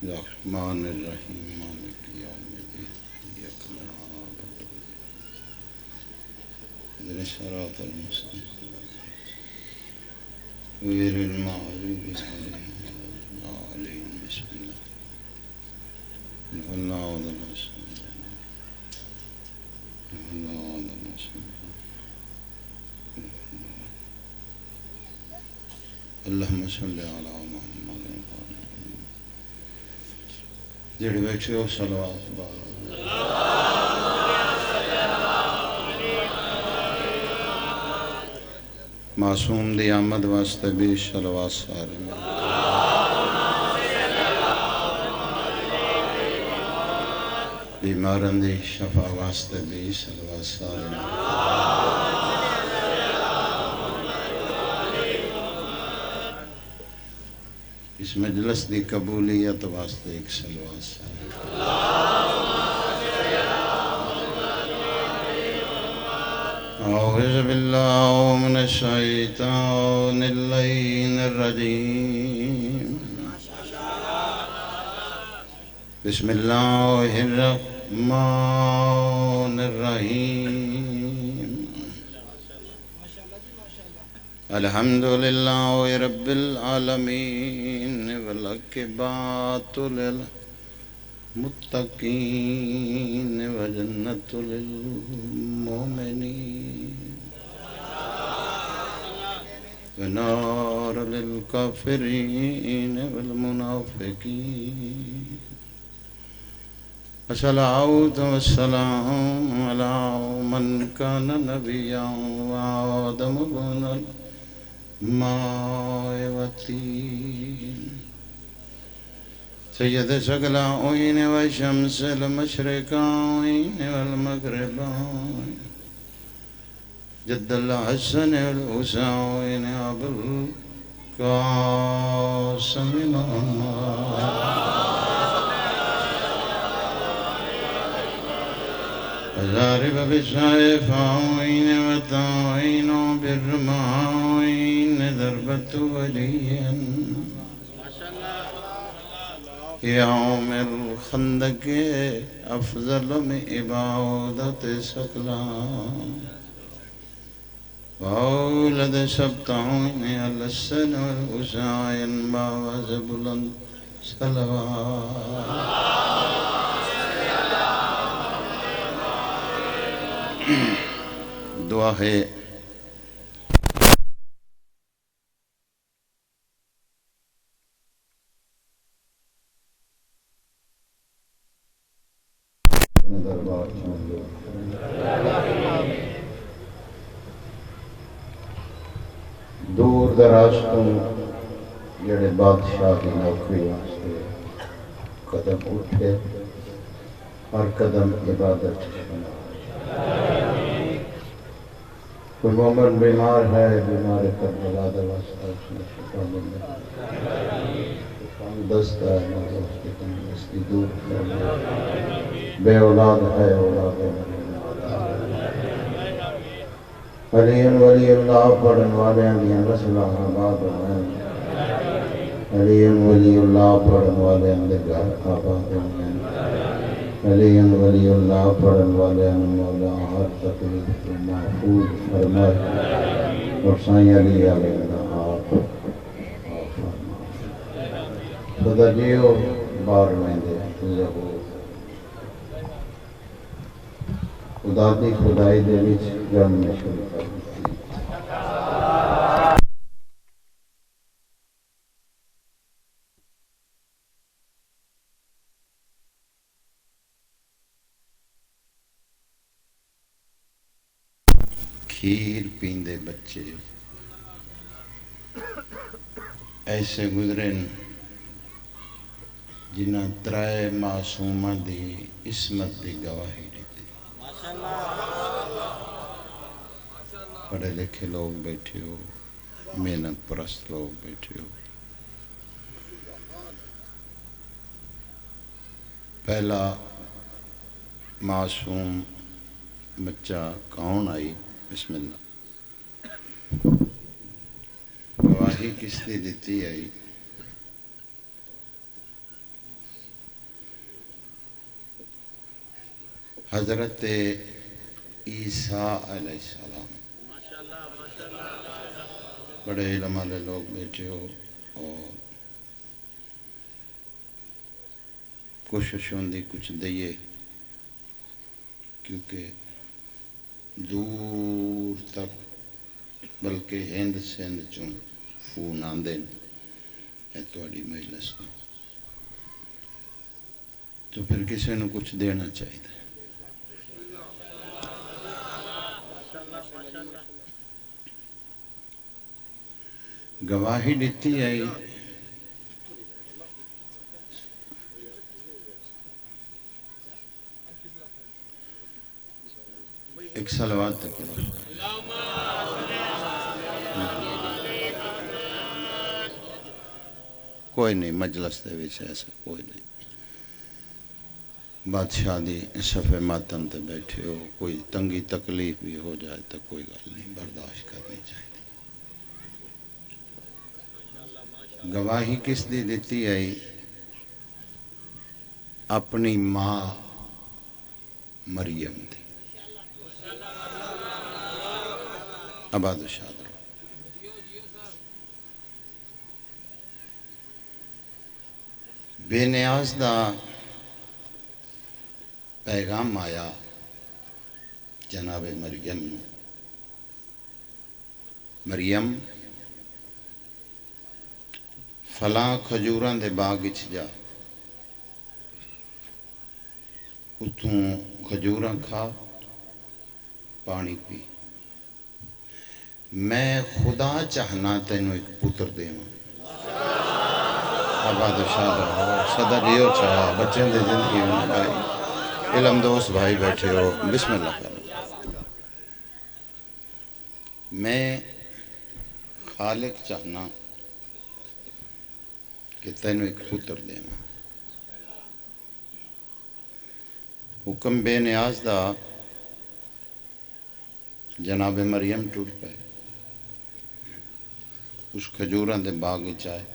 الرحمن الرحیم مالک یوم الدین ایاک نعبد اهدنا الصراط المستقیم غیر المغضوب علیہم ولا الضالین بسم اللہ اللہ اللہم صلی علی محمد جڑے بیٹھے ہو صلوات بار معصوم دی آمد واسطے بھی صلوات سارے میں بیمارن دی شفا واسطے بھی صلوات سارے میں اس مجلس دی قبولیت واسطے ایک صلوات سارے اعوذ باللہ من الشیطان اللعین الرجیم بسم اللہ الرحمن الرحیم الحمدللہ رب العالمین والعاقبۃ للمتقین وجنۃ للمؤمنین ونار للکافرین والمنافقین الصلاۃ والسلام علی من کان نبیا وآدم بن الماء والطین سید ثقلین وشمس المشرقین والمغربین جد الحسن والحسین ابو القاسم ضارب بالسيفين وطاعين بالرماين ضربة وليا يوم الخندق أفضل من عبادة سقلان وأولد سبطين على السن والحسين باوز بلند صلوات دعا ہے دور دراز تو جڑے بادشاہ کی نوکری واسطے قدم اٹھے ہر قدم عبادت شمار کوئی مومن بیمار ہے بیمار کربلا دا واسطہ اس نے شفا ملے دست ہے اس کی تندرستی دور کرنے بے اولاد ہے اولاد علی ولی اللہ پڑھن والے اندیاں رسلہ آباد ہیں علی ولی اللہ پڑھن والے اندر گھر آباد ہیں علی ولی اللہ پڑھن والے مولا ہر تکلیف کو محفوظ فرمائے اور سائیں علی علیہ آپ فرمائے خدا جیو بار میں دے لہو خدا دی خدائی دے وچ جن میں شروع کر کھیر پیندے بچے ایسے گزرن جنہ ترائے معصومہ دی عصمت دی گواہی دیتی پڑھے لکھے لوگ بیٹھے ہو محنت پرست لوگ بیٹھے ہو پہلا معصوم بچہ کون آئی بسم اللہ گواہی کس نے دیتی آئی حضرت عیسیٰ علیہ السلام، بڑے علم والے لوگ بیٹھے ہو اور کوشش ہوندی کچھ دئیے، کیونکہ دور تک بلکہ ہند سندھ چوں فون آندے ہے تواڈی مجلس میں، تو پھر کسی نے کچھ دینا چاہیے۔ گواہی دیتی آئی ایک صلوات تک پڑھو۔ کوئی نہیں مجلس دے وچ ایسا کوئی نہیں، بادشاہ دی صفے ماتم تے بیٹھے ہو، کوئی تنگی تکلیف بھی ہو جائے تو کوئی گل نہیں، برداشت کرنی چاہیے۔ گواہی کس دی دیتی آئی؟ اپنی ماں مریم دی۔ آباد و شاد رہو۔ بے نیاز دا پیغام آیا جناب مریم نو، مریم فلاں کھجوراں دے باغ وچ جا، اتھوں کھجوراں کھا، پانی پی، میں خدا چاہنا تینوں ایک پتر دیواں۔ آباد و شاد رہو، سدا جیو چاہا، بچیں دے زندگی میں بھائی، علم دوست بھائی بیٹھے ہو، بسم اللہ کرو۔ میں خالق چاہنا کہ تینوں ایک پتر دیواں۔ حکم بے نیاز دا جناب مریم ٹوٹ پائے، اس کھجوراں دے باغ وچ آئے،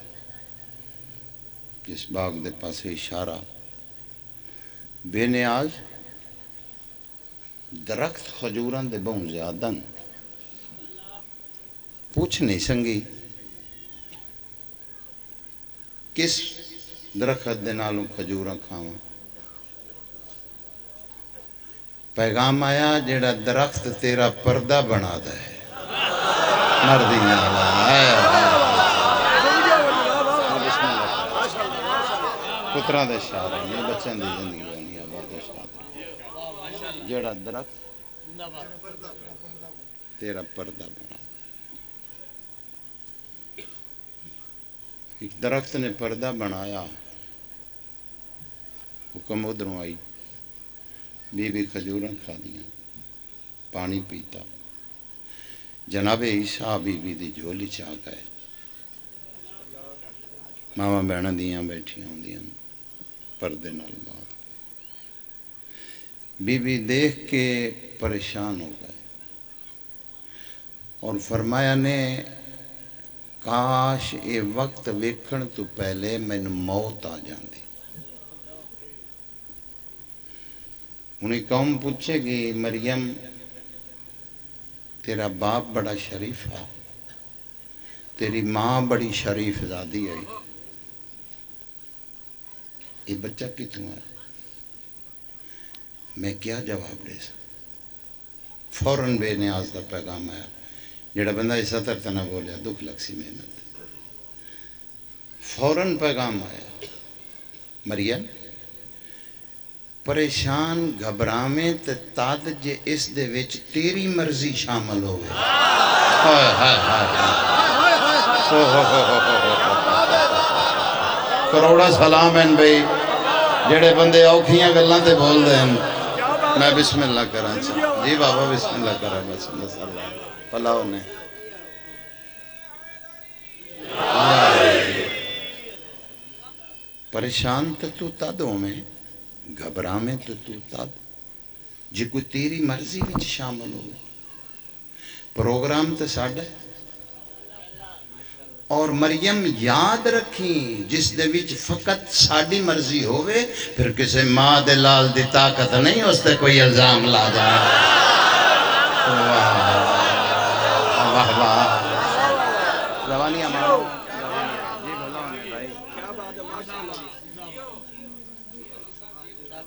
جس باغ دے پاسے اشارہ، بے نیاز درخت کھجوراں دے بہوں زیادہ پوچھ نہیں سنگی کس درخت دے نالوں کھجوراں کھاواں، پیغام آیا جیڑا درخت تیرا پردہ بنا دے، مردیاں پتراں دے شعر ہیں، بچوں دی زندگی بنی آباد و شاد، جیڑا درخت تیرا پردہ بنا دے۔ ایک درخت نے پردہ بنایا، حکم ادھروں آئی، بی بی کھجوراں کھا دیاں، پانی پیتا، جناب عیسیٰ بی بی دی جھولی چاہ گئے، ماما بہناں دیاں بیٹھیاں ہوندیاں پردے نال بعد، بی بی دیکھ کے پریشان ہو گئے اور فرمایا نے کاش یہ وقت ویکھن تو پہلے مینوں موت آ جاندی۔ انہیں قوم پوچھے گی مریم تیرا باپ بڑا شریف ہے، تیری ماں بڑی شریف زادی ہے، یہ بچہ کتوں ہے؟ میں کیا جواب دے سا؟ فوراً بے نیاز دا پیغام آیا، جڑا بندہ اس طرح تنہ بولیا دکھ لگ سی محنت، فوراً پیغام آیا، مریم پریشان گھبراویں تے تاد جے اس دے وچ تیری مرضی شامل ہوئے۔ کروڑا سلام ہیں بھئی جڑے بندے اوکھیاں گلاں تے بول دے ہیں، میں بسم اللہ کراں چاہ جی بابا بسم اللہ کراں بسم اللہ صلی اللہ پلاؤ نے پریشان تو تد ہوئے، گھبراویں تو تد جی کوئی تیری مرضی وچ شامل ہو، پروگرام تو ساڈا اور مریم یاد رکھی جس دے وچ فقط ساڈی مرضی ہوئے پھر کسے ماں دے لال دی طاقت نہیں اس تے کوئی الزام لا جائے. واہ واہ روانیاں مارو.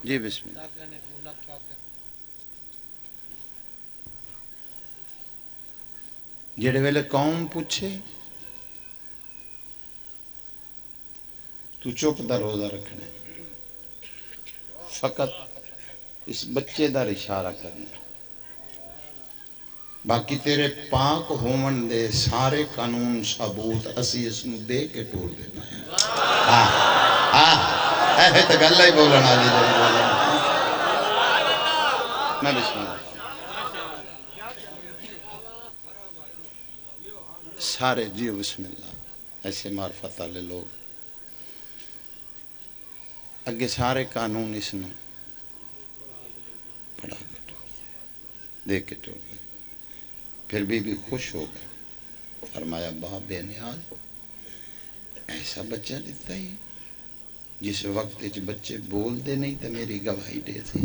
جی بسم اللہ. جڑے ویلے قوم پوچھے تو چپ دا روزہ رکھنا ہے، فقط اس بچے دا اشارہ کرنا، باقی تیرے پاک ہومن دے سارے قانون ثبوت اسی اس نو دے کے ٹوڑ دینا ہے. ایسے تو گل ہی بولنا والی جی بولنا. میں بسم اللہ. سارے جیو بسم اللہ. ایسے معرفت والے لوگ اگے سارے قانون اس نے پڑھا کے دیکھ کے ٹوڑ گئے. پھر بھی خوش ہو گئے. فرمایا باپ بے نیاز ایسا بچہ دیتا ہی جس وقت بچے بول دے نہیں تو میری گواہی دے تھی.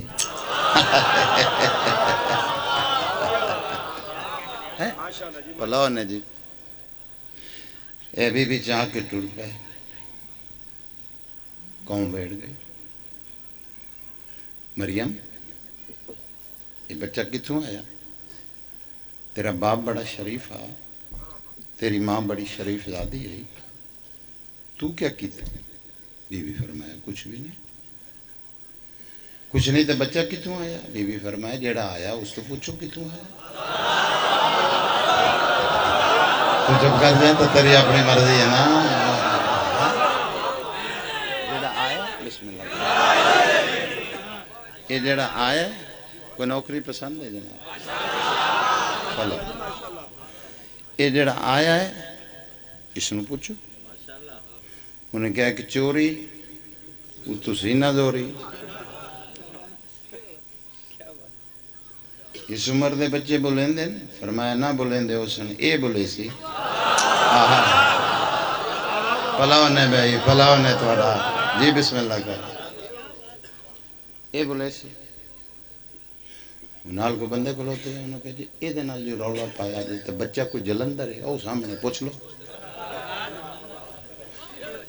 پلاؤ نے جی اے بھی چاہ کے ٹوڑ پائے. قوم بیٹھ گئے. مریم یہ بچہ کتوں آیا؟ تیرا باپ بڑا شریف آ، تیری ماں بڑی شریف زادی ہے، تو کیا کیتا؟ بی بی فرمایا کچھ بھی نہیں. کچھ نہیں تو بچہ کتوں آیا؟ بی بی فرمایا جیڑا آیا اس تو پوچھو کتوں آیا. تو جب کر جائیں تو تیری اپنی مرضی ہے نا. جیڑا آیا بسم اللہ. یہ جیڑا آیا کوئی نوکری پسند ہے جناب؟ چلو یہ جڑا آیا ہے اس نے پوچھو. انہیں کہا کہ چوری وہ تسی نہ دوری. اس عمر دے بچے بولیں دے. فرمایا نہ بولیں دے اس نے اے بولے سی. پلاؤ نے بھائی پلاؤ نے تھوڑا. جی بسم اللہ کر. اے بولے سی نال کو بندے کو ہوتے ہیں. انہوں نے کہا جی اے دے نال جو رولا پایا جی تو بچہ کوئی جلندر ہے او سامنے پوچھ لو.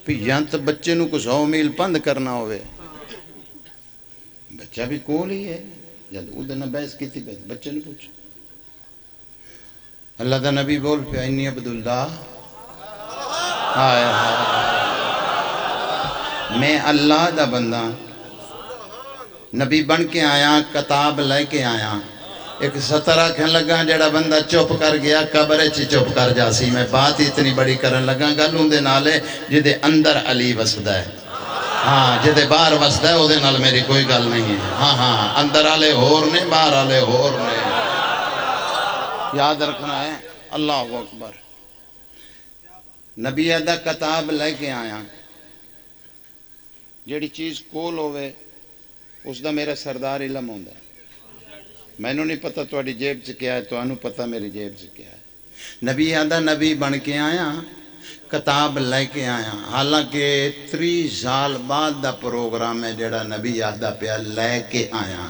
پھر یا تو بچے نو کو 100 میل پند کرنا ہوئے بچہ بھی کول ہی ہے جب او دن بحث کی تھی بچے نے پوچھو. اللہ دا نبی بول پہ انی عبداللہ میں اللہ دا بندہ نبی بن کے آیا کتاب لے کے آیا. ایک سترہ کہن لگا جڑا بندہ چپ کر گیا قبر چ چپ کر جاسی. میں بات اتنی بڑی کرن لگا گل اندے نالے جدے اندر علی وسدا ہے. ہاں جدے باہر وسدا ہے او دے نال میری کوئی گل نہیں ہے. ہاں اندر والے ہور نے باہر والے ہور نے. یاد رکھنا ہے. اللہ اکبر. نبی ادا کتاب لے کے آیا. جیڑی چیز کول ہوئے اس دا میرا سردار علم ہوندا ہے. مینوں نہیں پتہ تواڈی جیب چ کیا ہے تانوں پتہ میری جیب چ کیا ہے. نبی آدھا نبی بن کے آیا کتاب لے کے آیا. حالانکہ 30 سال بعد دا پروگرام ہے جڑا نبی آدھا پیا لے کے آیا.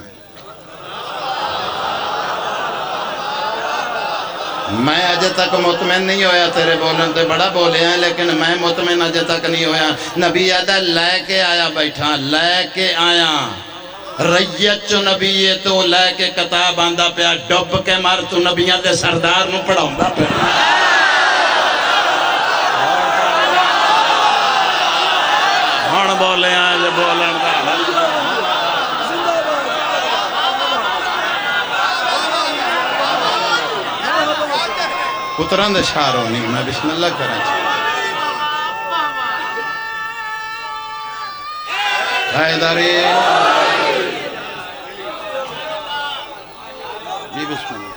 میں اجے تک مطمئن نہیں ہویا. تیرے بولن تے بڑا بولے ہیں لیکن میں مطمئن اجے تک نہیں ہویا. نبی آدھا لے کے آیا بیٹھا لے کے آیا. ریت چو نبی یہ تو لے کے کتاب آندہ پیا ڈب کے مار تو نبیاں دے سردار نو پڑھاؤں پیا. ہن بولے ہیں جو بولن دا پتران دے شاروں نہیں. میں بسم اللہ کرنا چاہتا حیداری. جی بسم اللہ.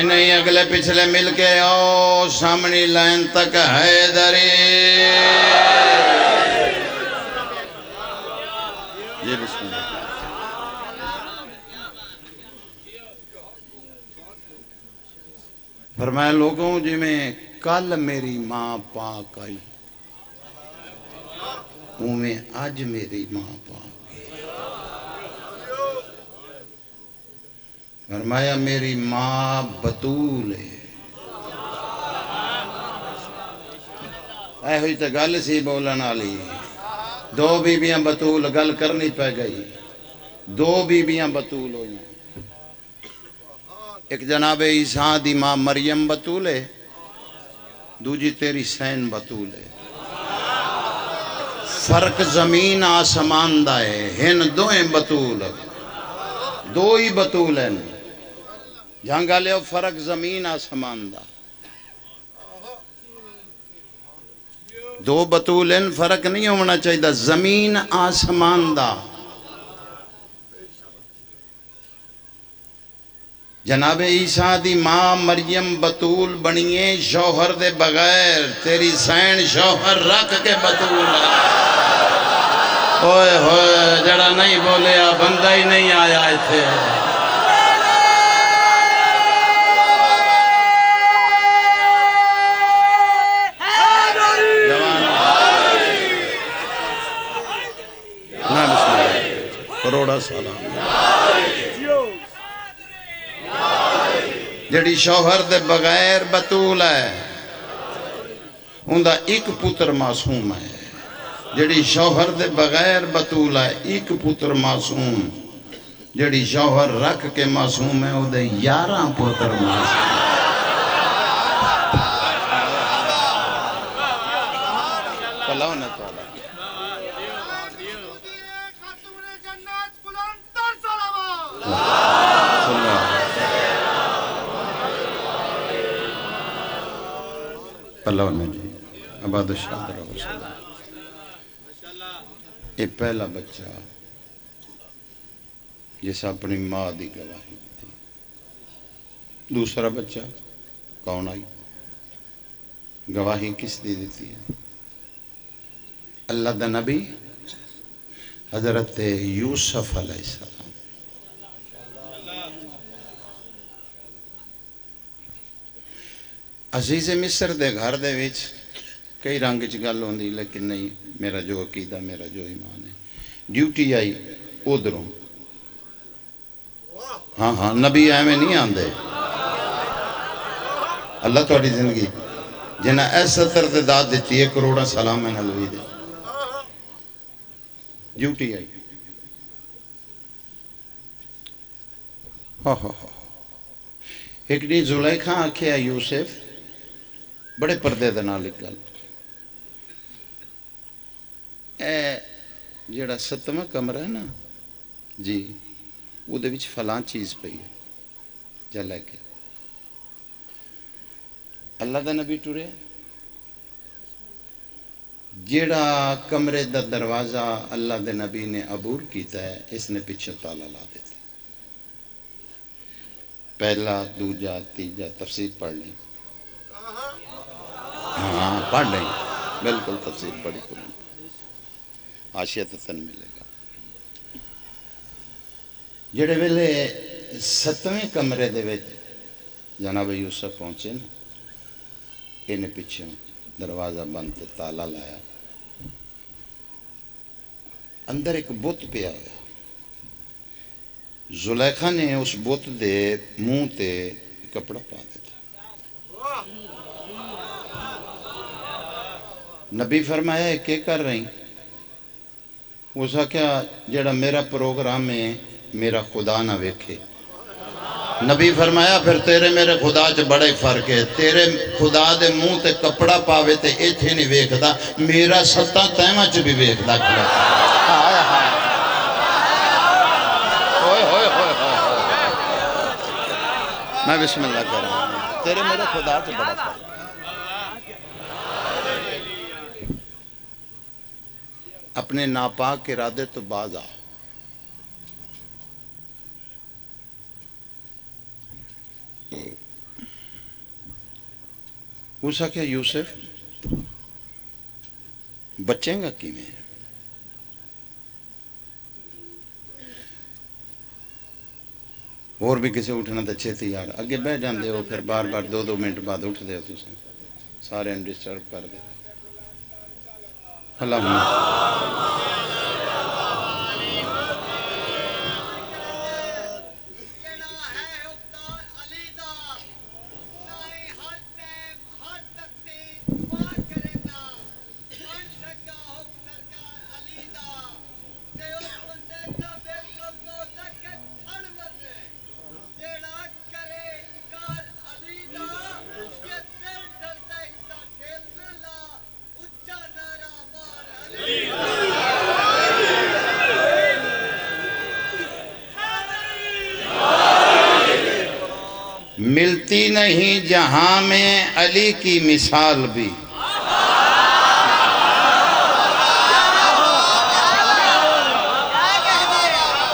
نہیں اگلے پچھلے مل کے آؤ سامنی لائن تک حیدری یہ بسم اللہ فرمایا لوگوں جی میں کل میری ماں پاک آئی میں آج میری ماں پاک فرمایا میری ماں بطول ہے اے ہوئی تو گل سی بولن والی دو بیبیاں بطول گل کرنی پہ گئی دو بیبیاں بطول ہوئی ایک جناب عیسیٰ دی ماں مریم بطول ہے دوجی تیری سین بطول ہے فرق زمین آسمان دا ہے ہن دوئیں بطول دو ہی بطول ہیں جہاں لے فرق زمین آسمان دا دو بطول ہیں فرق نہیں ہونا چاہیے زمین آسمان دا جناب عیسیٰ دی ماں مریم بطول بنیے شوہر دے بغیر تیری سین شوہر رکھ کے بطول ہوئے ہوئے جڑا نہیں بولیا بندہ ہی نہیں آیا تھے کروڑا سالہ جڑی شوہر دے بغیر بطول ہے اندھا ایک پتر معصوم ہے جڑی شوہر دے بغیر بطول ہے ایک پتر معصوم جڑی شوہر رکھ کے معصوم ہے او دے 11 پتر معصوم پلاؤ نے تو اللہ نے جی عباد الشاہ رہو سلام یہ پہلا بچہ جیسا اپنی ماں دی گواہی تھی دوسرا بچہ کون آئی گواہی کس دی دیتی ہے اللہ دا نبی حضرت یوسف علیہ السلام عزیز مصر دے گھر دے وچ کئی رنگ چ گل ہوندی لیکن نہیں میرا جو عقیدہ میرا جو ایمان ہے ڈیوٹی آئی ادھروں ہاں ہاں نبی ایویں نہیں آندے اللہ تہاڈی زندگی جنہیں ایسا ترداد دیتی ہے کروڑا سلام میں نلوی دے ڈیوٹی آئی ایک دی زلیخا آکھیا یوسف بڑے پردے دے نال ایک گل اے جڑا 7واں کمرہ ہے نا جی وہ دے وچ فلاں چیز پئی ہے جا لے کے اللہ دا نبی ٹرے جڑا کمرے دا دروازہ اللہ دے نبی نے عبور کیتا ہے اس نے پیچھے تالا لا دیتا پہلا دوجا تیجا تفسیر پڑھ لیں ہاں پڑھ لیں بالکل تفسیر پڑھی قرآن عاشیت تن ملے گا جڑے ویلے 7ویں کمرے دے وچ جناب یوسف پہنچے نا انہیں پیچھے دروازہ بند تے تالا لایا اندر ایک بت پیا ہوا زلیخا نے اس بت دے منہ تے کپڑا پا دیتا نبی فرمایا ہے کہ کر رہی اس کا کیا جڑا میرا پروگرام ہے میرا خدا نہ ویکھے نبی فرمایا پھر تیرے میرے خدا چ بڑے فرق ہے تیرے خدا دے منہ تے کپڑا پاوے تے ایتھے نہیں ویکھدا میرا 7 تیواں چ بھی ویکھدا میں بسم اللہ کر رہا ہوں تیرے میرے خدا چ بڑا فرق اپنے ناپاک ارادے تو باز آ اس آخیا یوسف بچیں گا کی میں اور بھی کسی اٹھنا تو چھتی یار اگے بہ جاندے ہو پھر بار بار 2 منٹ بعد اٹھ دے ہو تسیں سارے ڈسٹرب کر دے اللہ ملتی نہیں جہاں میں علی کی مثال بھی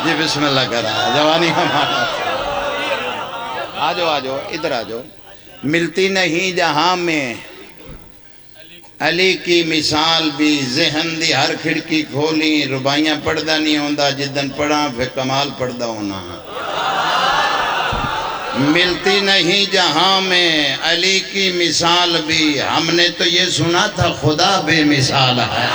جی بسم اللہ کر رہا ہے جوانی ہمارا آجو ادھر آجو ملتی نہیں جہاں میں علی کی مثال بھی ذہن دی ہر کھڑکی کھولی ربائیاں پڑھدا نہیں ہوندا جدن پڑھا پھر کمال پڑھدا ہونا ملتی نہیں جہاں میں علی کی مثال بھی ہم نے تو یہ سنا تھا خدا بے مثال ہے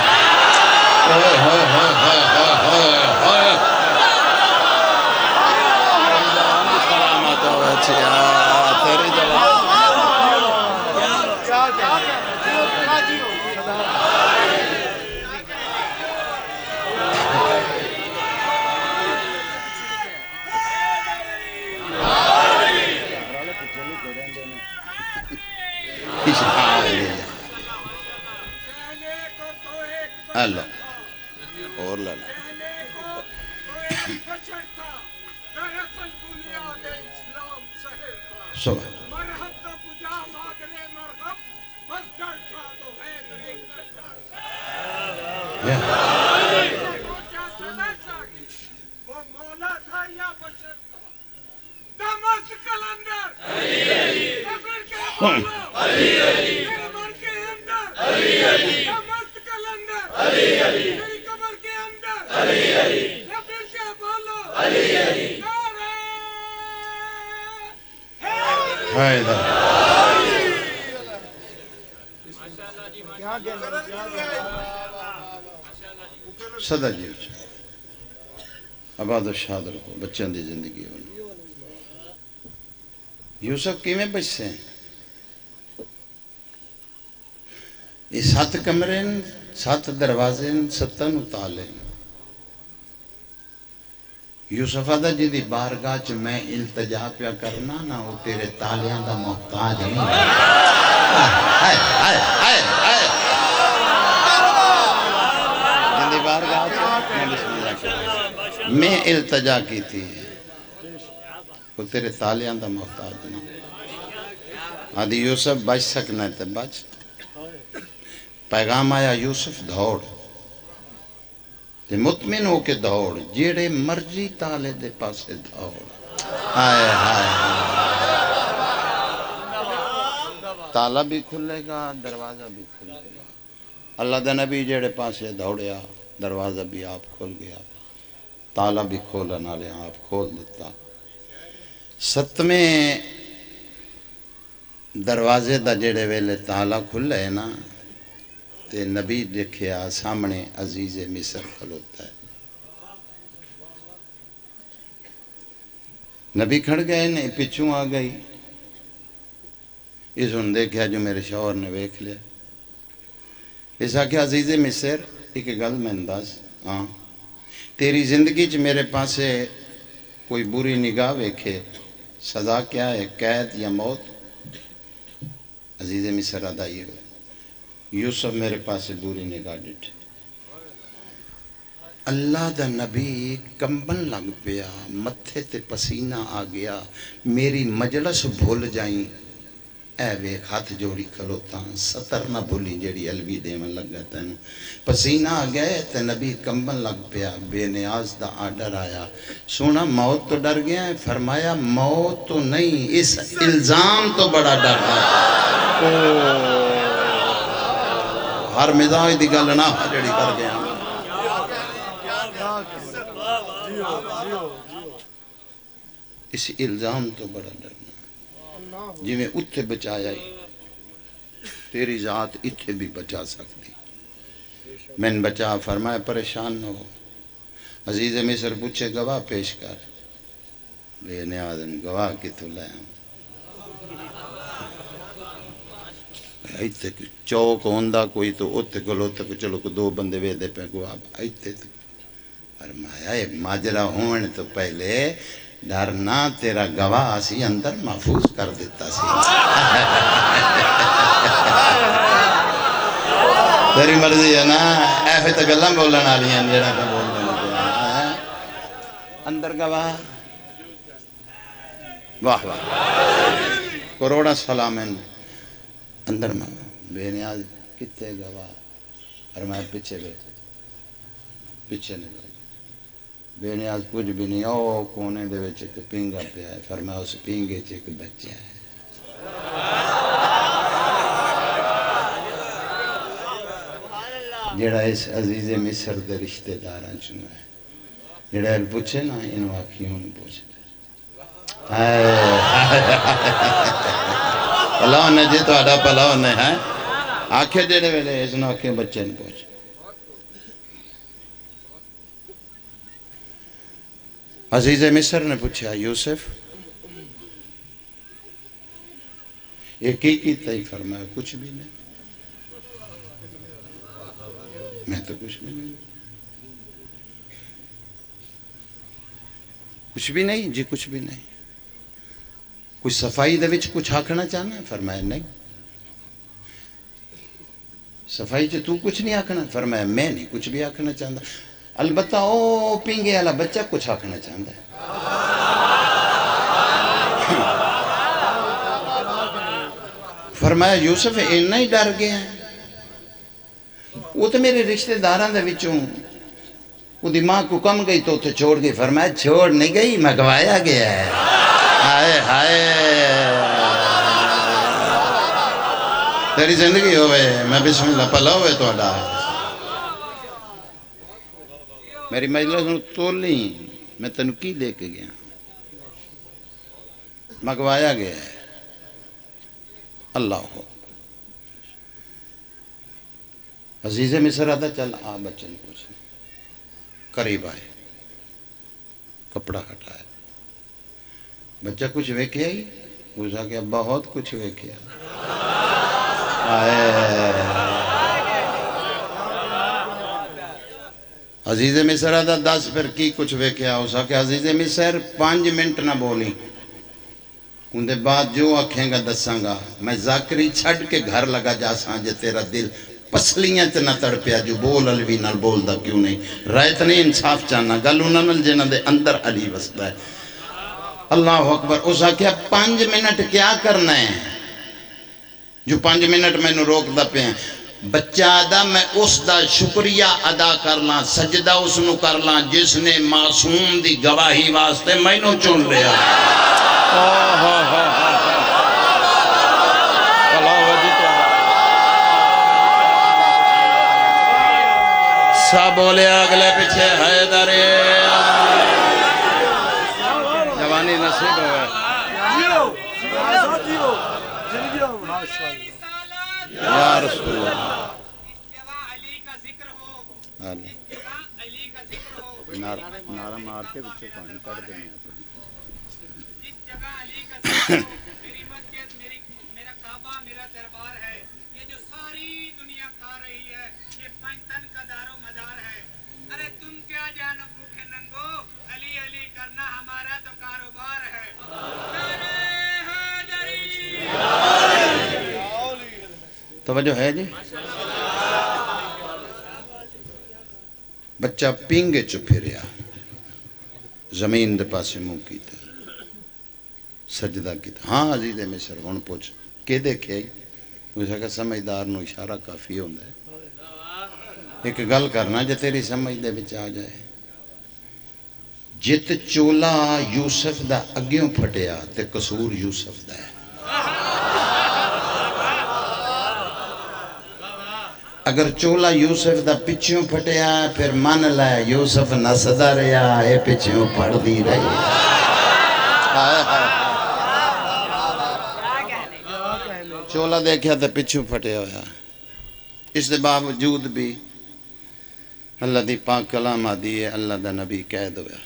اللہ اور لالا سبحان صدا جی آباد و شاد رکھو بچوں دی زندگی ہونی یوسف کیویں بچ سے یہ 7 کمرے 7 دروازے 7 تالے یوسف آدھا جی دی بارگاہ چ میں التجا پیا کرنا نہ وہ تیرے تالیاں دا محتاج نہیں میں التجا کی تھی وہ تیرے تالیاں دا محتاج نہیں آدھی یوسف بچ سکنا ہے تو بچ پیغام آیا یوسف دوڑ تے مطمئن ہو کے دوڑ جیڑے مرضی تالے دے پاسے دوڑ ہائے ہائے تالا بھی کھلے گا دروازہ بھی کھلے گا اللہ دا نبی جیڑے پاسے دوڑیا دروازہ بھی آپ کھول گیا تالا بھی کھولا نالے آپ کھول دیتا 7ویں دروازے دا جڑے ویلے تالا کھلے ہے نا تے نبی دیکھیا سامنے عزیز مصر کھلوتا ہے نبی کھڑ گئے نہیں پچھوں آ گئی اس ان دیکھیا جو میرے شوہر نے ویکھ لیا اس آکھیا عزیز مصر ایک گل میں انداز ہاں تیری زندگی چ میرے پاسے کوئی بری نگاہ ویکھے سزا کیا ہے قید یا موت عزیز مصر ادائی ہوئے یوسف میرے پاسے بری نگاہ ڈٹھ اللہ دا نبی کمبن لگ پیا متھے تے پسینہ آ گیا میری مجلس بھول جائیں اے ویکھ ہاتھ جوڑی کھلوتا ستر نہ بھولی جیڑی الوی دیون لگا تین پسینہ آ گئے تے نبی کمبن لگ پیا بے نیاز دا آڈر آیا سونا موت تو ڈر گیا ہے فرمایا موت تو نہیں اس الزام تو بڑا ڈر ہے ہر مزاج دی گل نہ جڑی کر گیا اس الزام تو بڑا ڈرنا جی میں اتھے بچایا ہی تیری ذات اتھے بھی بچا سکتی میں نے بچا فرمایا پریشان نہ ہو عزیز مصر پوچھے گواہ پیش کر بے نیازن گواہ کی تو لے ہوں ایتے چوک ہوندہ کوئی تو اتھے کلو تک چلو کو دو بندے ویدے پہ گواہ ایتے تک فرمایا ایک ماجرہ ہونے تو پہلے ڈرنا تیرا گواہ اسی اندر محفوظ کر دیتا سی تیری مرضی ہے نا ایفے تک اللہ بولن آلی ہیں جنہ کا بولنے لگے اندر گواہ واہ واہ کروڑا سلامن اندر بے نیاز کتے گواہ فرمایا پیچھے بیٹھے پیچھے نہیں بے نیاز کچھ بھی نہیں او کونے دے وچ ایک پینگا پہ آئے فرمایا اس پینگے چ ایک بچہ ہے جڑا اس عزیز مصر دے رشتہ داراں چوں ہے جڑا پوچھے نا انہوں آکھیوں نہیں پوچھے پلا ہونے جی تو آڈا پلا ہونے ہیں آنکھیں جڑے ویلے اس نے آنکھیں بچے نہیں پوچھے عزیز مصر نے پوچھا یوسف ایک ہی کی تئی فرمایا کچھ بھی نہیں میں تو کچھ بھی نہیں کچھ بھی نہیں جی کچھ بھی نہیں کچھ صفائی دے وچ کچھ آکھنا چاہنا فرمایا نہیں صفائی چ تو کچھ نہیں آکھنا فرمایا میں نہیں کچھ بھی آکھنا چاہتا البتہ او پینگے والا بچہ کچھ آکھنا چاہتا ہے فرمایا یوسف اتنا ہی ڈر گیا وہ تو میرے رشتہ داراں دے وچوں وہ دی ماں کو کم گئی تو اتنے چھوڑ گئی فرمایا چھوڑ نہیں گئی مگوایا گیا ہے ہائے ہائے تیری زندگی ہوئے میں بسم اللہ پلا ہوئے تو اڈا میری مجلس نو تول نہیں میں تنو کی لے کے گیا مگوایا گیا ہے اللہ ہو عزیز مصر آدھا چل آ بچن پوچھنے قریب آئے کپڑا ہٹایا بچہ کچھ ویکھیا ہی پوچھا کہ بہت کچھ ویکھیا عزیز مصر آدھا 10 پھر کی کچھ ویکھیا ہو سا کہ عزیز مصر 5 منٹ نہ بولی اندے بعد جو آکھیں گا دساں گا میں ذاکری چھڑ کے گھر لگا جا ساں جے تیرا دل پسلیاں تے نہ تڑپیا جو بول الوی نہ بول دا کیوں نہیں رائت نہیں انصاف چاہنا گل انہاں نال جنہ دے اندر علی وسدا ہے اللہ اکبر اس آکھیا 5 منٹ کیا کرنا ہے جو 5 منٹ میں نو روک دا پہ ہیں بچہ آدھا میں اس دا شکریہ ادا کرنا سجدہ اس نو کرنا جس نے معصوم دی گواہی واسطے میں نو چون لیا سب بولے اگلے پیچھے حیدر جوانی نصیب ہوئے یا رسول اللہ نعرہ مار کے بچے پانی کر دیں میری مسجد میرا کعبہ میرا دربار ہے یہ جو ساری دنیا کھا رہی ہے یہ پنجتن کا دار و مدار ہے ارے تم کیا جانو بھوکے ننگو علی علی کرنا ہمارا تو کاروبار ہے توجہ ہے جی بچہ پینگے چپے رہا زمین دے پاسے منہ کیتا سجدہ کیتا ہاں عزیز مصر ہون پوچھ کہ دیکھے آئی اسے کہا سمجھدار نو اشارہ کافی ہوندہ ہے ایک گل کرنا جے تیری سمجھ دے بچ آ جائے جت چولا یوسف دا اگیوں پھٹیا تے قصور یوسف دا ہے اگر چولا یوسف دا پچھوں پھٹیا پھر من لے یوسف نسدا رہا اے پچھوں پڑ دی رہی چولا دیکھیا تو پچھوں پھٹیا ہوا اس دے باوجود بھی اللہ دی پاک کلام آدھی ہے اللہ دا نبی قید ہویا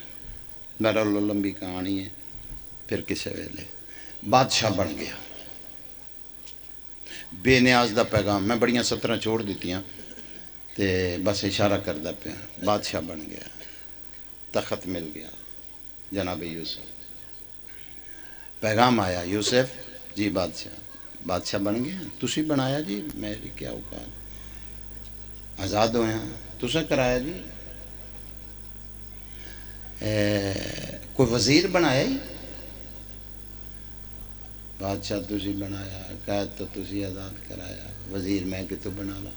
بہرحال لمبی کہانی ہے پھر کسے ویلے بادشاہ بن گیا بے نیاز دا پیغام میں بڑیاں 17 چھوڑ دیتی ہیں تے بس اشارہ کردہ پہ بادشاہ بن گیا تخت مل گیا جناب یوسف پیغام آیا یوسف جی بادشاہ بن گیا تسی بنایا جی میری کیا اوقات آزاد ہوئے ہیں تسا کرایا جی کوئی وزیر بنایا ہی بادشاہ تسی بنایا قید تو تسی آزاد کرایا وزیر میں کہ تو بنا لا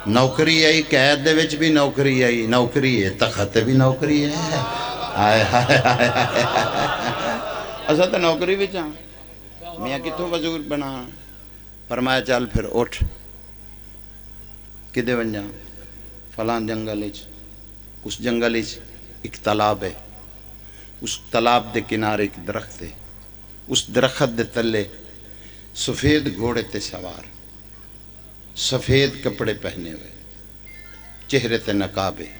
نوکری آئی قید دے وچ بھی نوکری آئی نوکری ہے تخت بھی نوکری ہے آئے ہائے ہائے اصل تو نوکری بھی چاہاں میاں کتوں وزیر بنا فرمایا چل پھر اٹھ کدے بن جا فلان جنگل اس جنگل ایک تالاب ہے اس تالاب دے کنارے ایک درخت ہے اس درخت دے تلے سفید گھوڑے تے سوار سفید کپڑے پہنے ہوئے چہرے تے نقاب ہے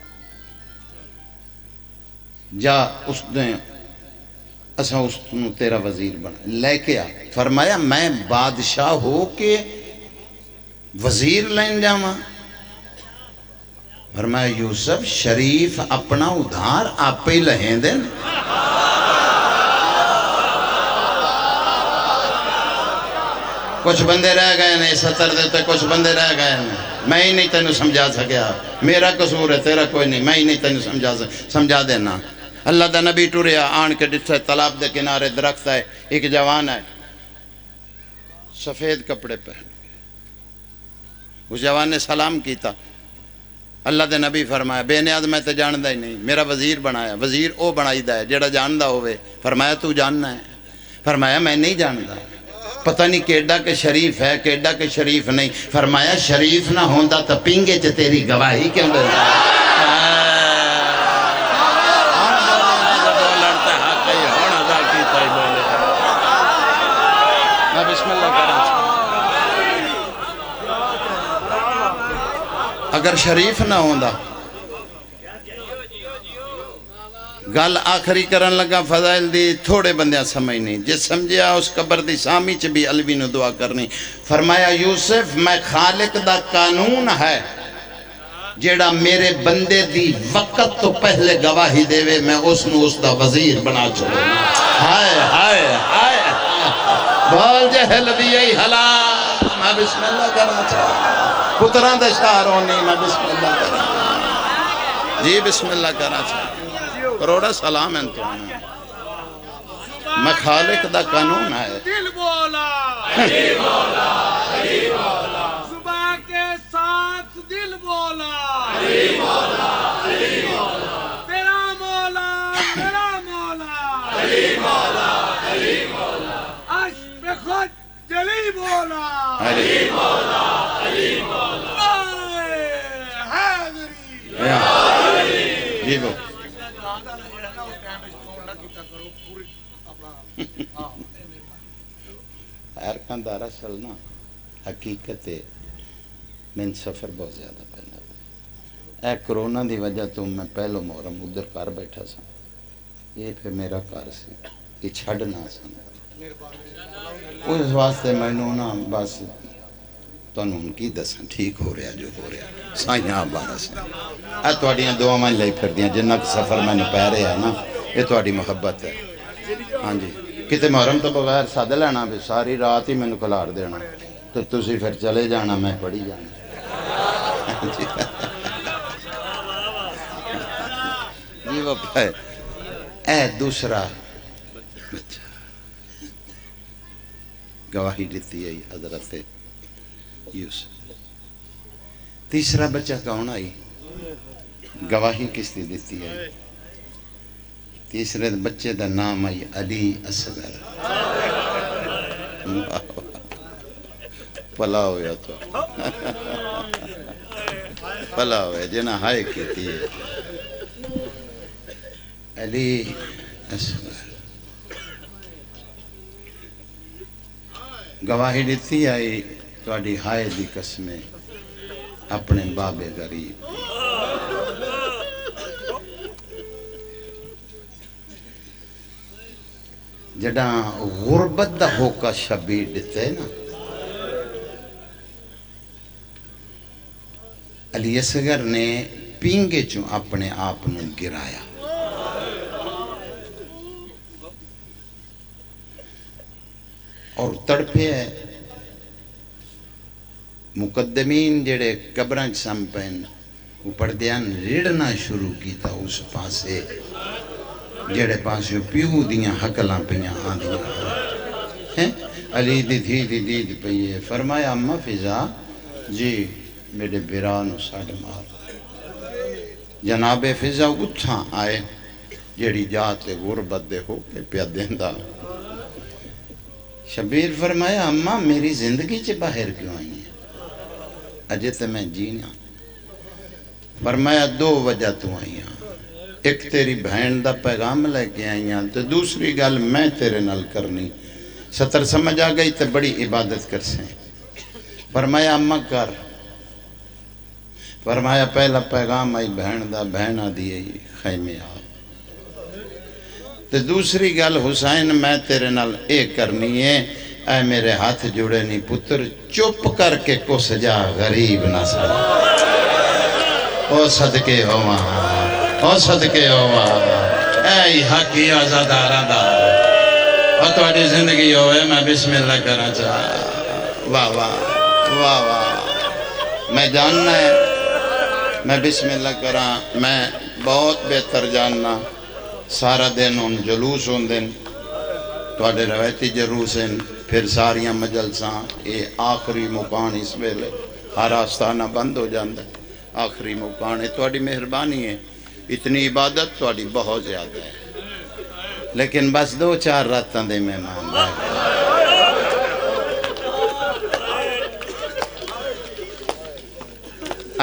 جا اس نے اساں اس نے تیرا وزیر بنا لے کے آ فرمایا میں بادشاہ ہو کے وزیر لین جاواں فرمایا یوسف شریف اپنا ادھار آپ ہی لہیں دیں کچھ بندے رہ گئے ہیں 70 دیتے کچھ بندے رہ گئے ہیں میں ہی نہیں تینوں سمجھا سکیا میرا قصور ہے تیرا کوئی نہیں میں ہی نہیں تینوں سمجھا دینا اللہ دا نبی ٹوریا آن کے ڈٹھے تالاب دے کنارے درخت ہے ایک جوان ہے سفید کپڑے پہن اس جوان نے سلام کیتا اللہ دے نبی فرمایا بے نیاز میں تے جاندہ ہی نہیں میرا وزیر بنایا وزیر او بنائی دا ہے جیڑا جاندہ ہوئے فرمایا تو جاننا ہے فرمایا میں نہیں جاندہ پتہ نہیں کیڈا کہ شریف ہے کیڈا کہ شریف نہیں فرمایا شریف نہ ہوندہ تا پینگے چے تیری گواہی کیوں دے بسم اللہ کرنا اگر شریف نہ ہوندہ گل آخری کرن لگا فضائل دی تھوڑے بندیاں سمجھ نہیں جس سمجھیا اس قبر دی سامی چ بھی علوی نو دعا کرنی فرمایا یوسف میں خالق دا قانون ہے جیڑا میرے بندے دی وقت تو پہلے گواہی دے وے میں اس نو اس دا وزیر بنا چھوڑوں ہائے ہائے ہائے بول جہل بھی یہی حلال میں بسم اللہ کرنا چاہتا پتران دے شاہ رونی میں بسم اللہ کرنا جی بسم اللہ کرنا چاہتا کروڑا سلام ہے تو میں خالق دا قانون ہے دل بولا صبح کے ساتھ دل بولا تیرا مولا میرا مولا عشق پہ خود جلی بولا حاضری جی وہ ہر کان دراصل نا حقیقت ہے میں سفر بہت زیادہ پہنا اے کرونا دی وجہ تو میں پہلو محرم ادھر کار بیٹھا سا یہ پھر میرا کار سی یہ چھڑنا سا اس واسطے میں نے نا بس تو ان کی دساں ٹھیک ہو رہا جو ہو رہا سائیاں بارہ سے اے توڑیاں دعا میں لے پھر دیاں جنہ سفر میں نے پہ رہا ہے نا یہ توڑی محبت ہے ہاں جی کتے محرم تو بغیر سادھ لینا بھی ساری رات ہی میں نے کھلار دینا تو تسی پھر چلے جانا میں پڑھی جانا جی وہ پہ اے دوسرا بچہ گواہی دیتی ہے حضرت یوسف تیسرا بچہ کون آئی گواہی کس دی دیتی ہے تیسرے بچے دا نام آئی علی اصغر پلا ہویا تو پلا ہویا جنہ ہائے کیتی ہے علی اصغر گواہی دیتی آئی تواڈی ہائے دی قسمیں اپنے بابے غریب جڑا غربت دا ہوکا شبیر دیتے نا علی اصغر نے پینگے چوں اپنے آپ نے گرایا اور تڑپے ہے مقدمین جڑے قبران سم پہن وہ پردیان ریڑنا شروع کیتا اس پاسے جڑے پاسے پیو دیاں حقلاں پیاں آدیاں علی دی دید پہیے فرمایا اماں فضا جی میرے بیرانو ساڑھ مار جناب فضا اتھاں آئے جڑی جاتے غربت دے ہو کے پیا دیندہ شبیر فرمایا اماں میری زندگی چے باہر کیوں آئی ہیں اجے تے میں جینا فرمایا دو وجہ تو آئی ہیں ایک تیری بہن دا پیغام لے کے آئی ہیں تو دوسری گل میں تیرے نال کرنی ستر سمجھ آ گئی تے بڑی عبادت کر سیں فرمایا اماں کر فرمایا پہلا پیغام آئی بہن دا بہنہ دیئے خیمے آ تے دوسری گل حسین میں تیرے نال اے کرنی ہے اے میرے ہاتھ جڑے نہیں پتر چپ کر کے کس جا غریب نہ سڑا او صدقے ہوا اے حقی آزادارہ دا اور تواڈی زندگی ہوئے میں بسم اللہ کرنا چاہا واہ واہ واہ واہ میں جاننا ہے میں بسم اللہ کراں میں بہت بہتر جاننا سارا دن ان جلوس ہون دن تواڈے روایتی جلوس ہیں پھر ساریاں مجلساں اے آخری مکان اس ویلے ہر آستانہ بند ہو جاندہ آخری مکان ہے تواڈی مہربانی ہے اتنی عبادت تواڈی بہت زیادہ ہے لیکن بس 2-4 راتاں دے مہمان رہ گئے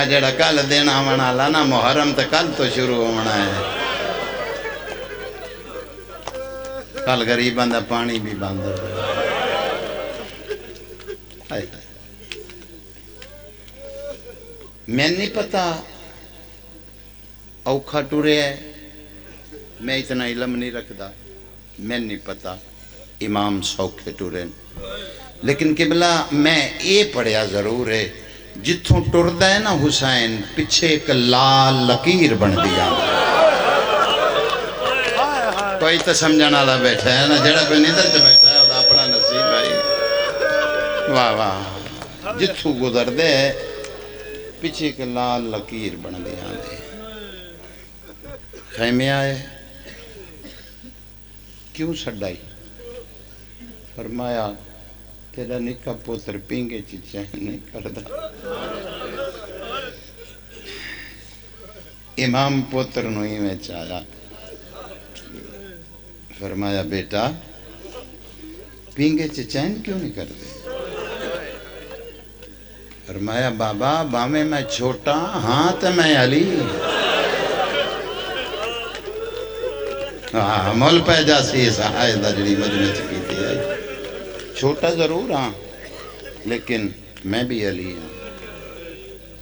جڑا کل دینا ہونا لانا محرم تو کل تو شروع ہونا ہے کل غریباں دا پانی بھی بند ہو میں نہیں پتا اوکھا ٹورے ہے میں اتنا علم نہیں رکھدا میں نہیں پتا امام سوکھے ٹورے لیکن قبلہ میں یہ پڑھیا ضرور ہے جتھوں ٹردہ ہے نا حسین پچھے ایک لال لکیر بن دیا کوئی تو سمجھانا والا بیٹھا ہے نا جڑا کوئی ندر سے بیٹھا ہے وہ اپنا نصیب ہے واہ واہ جتھوں گزر دے پیچھے ایک لال لکیر بن دیا دے خیمے آئے کیوں سڈائی فرمایا تیرا نکا پوتر پینگے چی چین نہیں کردہ امام پوتر نوئی میں چاہا فرمایا بیٹا پینگے چی چین کیوں نہیں کردے فرمایا بابا بامے میں چھوٹا ہاں تو میں علی مول پہ جاسی سہائے دا جڑی مجمع چکی تھی چھوٹا ضرور ہاں لیکن میں بھی علی ہوں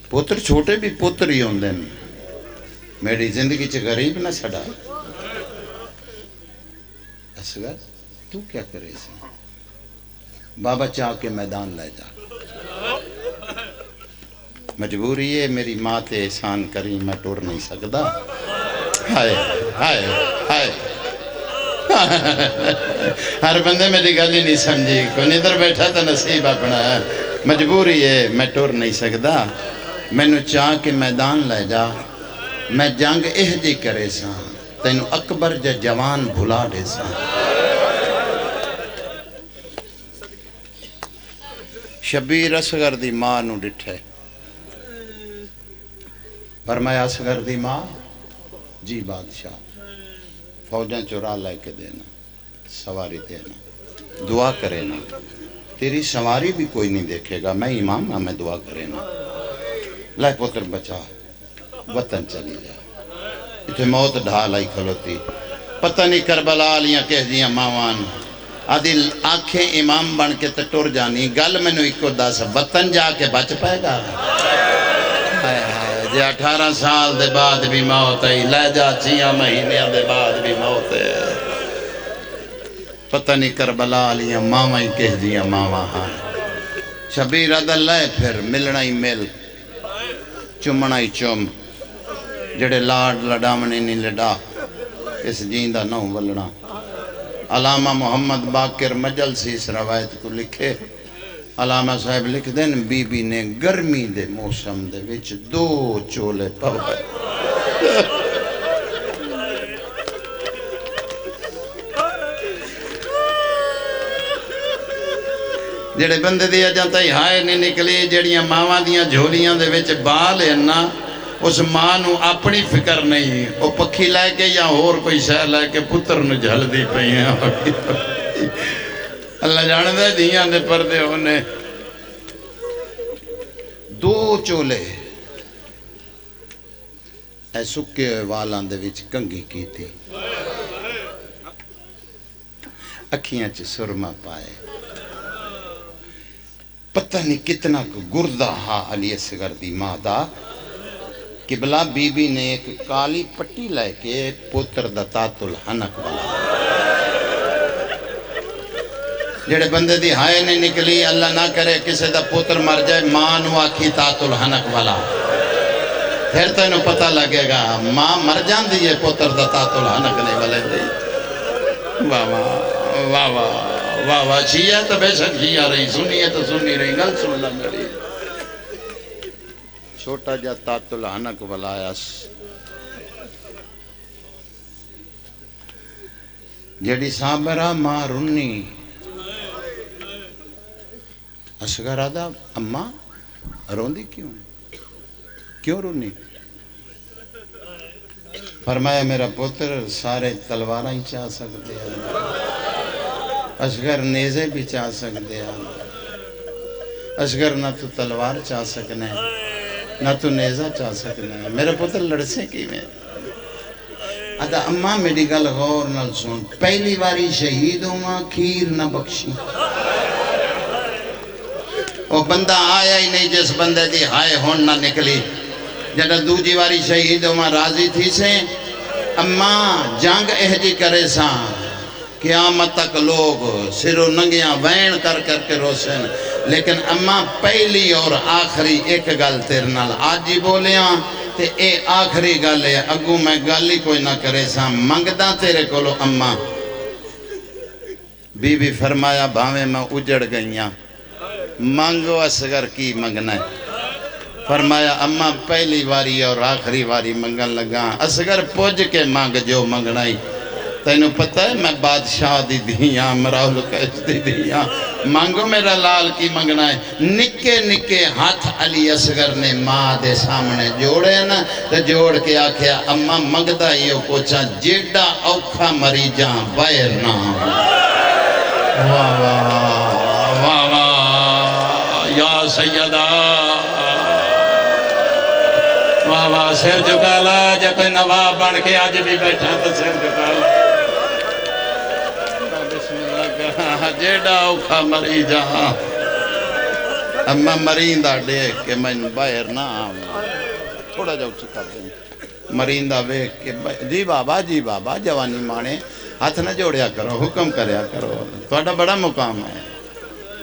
پوتر چھوٹے بھی پوتر ہی ہوں دن میری زندگی چھ غریب نہ سڑا اصغر تو کیا کرے اسے بابا چاہ کے میدان لے جا مجبوری ہے میری ماں تے احسان کری میں ٹور نہیں سکتا ہائے ہائے ہائے ہر بندے میری گل ہی نہیں سمجھی کوئی ادھر بیٹھا تو نصیب اپنا ہے مجبوری ہے میں ٹور نہیں سکتا مینو چاہ کے میدان لے جا میں جنگ اہ جی کرے سا تینو اکبر جا جوان بھلا دے سا شبیر اصغر دی ماں نو ڈٹھے فرمایا اصغر دی ماں جی بادشاہ فوجاں چورا لے کے دینا سواری دینا دعا کرے نا تیری سواری بھی کوئی نہیں دیکھے گا، میں امام ہمیں دعا کرے نا، لے پتر بچا وطن چلی جا، اتنے موت ڈھال آئی کھلوتی، پتہ نہیں کربلا لیاں کہہ دیاں ماوان آدھی آنکھیں امام بن کے تے ٹر جانی، گل میں نے ایک دس وطن جا کے بچ پائے گا؟ جی 18 سال دے بعد بھی موت ہے، لے جا 6 مہینے دے بعد بھی موت ہے، پتہ نہیں کربلا لیاں ماما ہی کہہ دیاں ماما ہاں، شبیر عدل لے پھر ملنا ہی مل، چمنا ہی چم، جڑے لاڈ لڈامنے نہیں لڈا، اس جیندہ نہ ولنا۔ علامہ محمد باقر مجلسی اس روایت کو لکھے، علامہ صاحب لکھ دیں بی بی نے گرمی دے موسم دے وچ 2 چولے پوائے، جڑے بندے دیا جانتا ہی ہائے نہیں نکلی، جڑیاں ماواں دیاں جھولیاں دے وچ بال ہیں نا، اس ماں نو اپنی فکر نہیں، وہ پکھی لے کے یا اور کوئی شے لے کے پتر نو جھل دی پئی ہیں۔ اللہ جاندے دیاں دے پردے ہونے 2 چولے اے سکے والاں دے وچ کنگھی کی تھی، اکھیاں چ سرما پائے، پتہ نہیں کتنا گردہ ہا علی اصغر دی ماں دا، قبلہ بی بی نے ایک کالی پٹی لے کے پتر دا تات الحنک بنا، جڑے بندے دی ہائے نہیں نکلی، اللہ نہ کرے کسے دا پتر مر جائے، ماں نو آکھی تات الحنک والا، پھر تو انہوں پتہ لگے گا ماں مر جان دیئے پتر دا تات الحنک نہیں بلے دی۔ واہ واہ واہ واہ واہ واہ، شیعہ تو بے شک شیعہ رہی، سنی ہے تو سنی رہی، گل سن لگ رہی، چھوٹا جا تات الحنک والا جڑی صابرہ ماں رنی، اصغر آدھا اماں روندی کیوں رونی؟ فرمایا میرا پتر سارے تلواراں ہی چاہ سکتے ہیں، اصغر نیزے بھی چاہ سکتے ہیں، اصغر نہ تو تلوار چاہ سکنے نہ تو نیزہ چاہ سکنے، میرا پتر لڑسے کی میں آدھا اماں میری گل غور نہ سن، پہلی باری شہید ہوں کھیر نہ بخشی، وہ بندہ آیا ہی نہیں جس بندے دی ہائے ہون نہ نکلی، جڑا دوجی واری شہید ہوں راضی تھی سے، اماں جنگ اہجی کرے ساں قیامت تک لوگ سرو ننگیاں وین کر کے روسن، لیکن اماں پہلی اور آخری ایک گل تیر نال آج ہی بولیاں تے اے آخری گل ہے، اگوں میں گل ہی کوئی نہ کرے ساں، منگداں تیرے کولو اماں۔ بی بی فرمایا بھاویں میں اجڑ گئیاں، مانگو اصغر کی منگنا ہے، فرمایا اماں پہلی واری اور آخری واری منگن لگا، اصغر پوج کے مانگ جو منگنا ہی، تینوں پتہ ہے میں بادشاہ دی دیاں، مراحل قیس دی دیاں، مانگو میرا لال کی منگنا ہے، نکے نکے ہاتھ علی اصغر نے ماں دے سامنے جوڑے نا، تو جوڑ کے آکھیا اماں منگدہ ہی پوچھا جیڑا اوکھا مری جاں باہر نہ، واہ واہ واہ واہ یا سیدہ، واہ واہ سر جھکا لا، جب کوئی نواب بن کے آج بھی بیٹھا تو سر جھکا لا، بسم اللہ کہا جیڑا اوکھا مری جہاں، اماں مریندا دیکھ کے میں باہر نہ آؤں، تھوڑا جاؤ چکا دیں، مریندا دیکھ کے جی بابا جوانی مانے، ہاتھ نہ جوڑیا کرو، حکم کریا کرو، تھوڑا بڑا مقام ہے،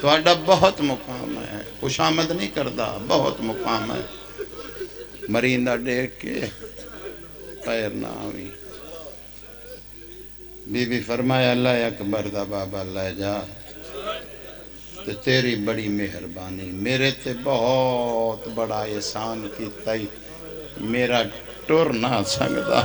تھوڑا بہت مقام ہے، خوش آمد نہیں کردہ، بہت مقام ہے، مریندا دیکھ کے پیر نہ آویں، بی بی فرمایا اللہ اکبر دا بابا لے جا، تے تیری بڑی مہربانی، میرے تے بہت بڑا احسان کیتا ہی، میرا ٹر نہ سکدا،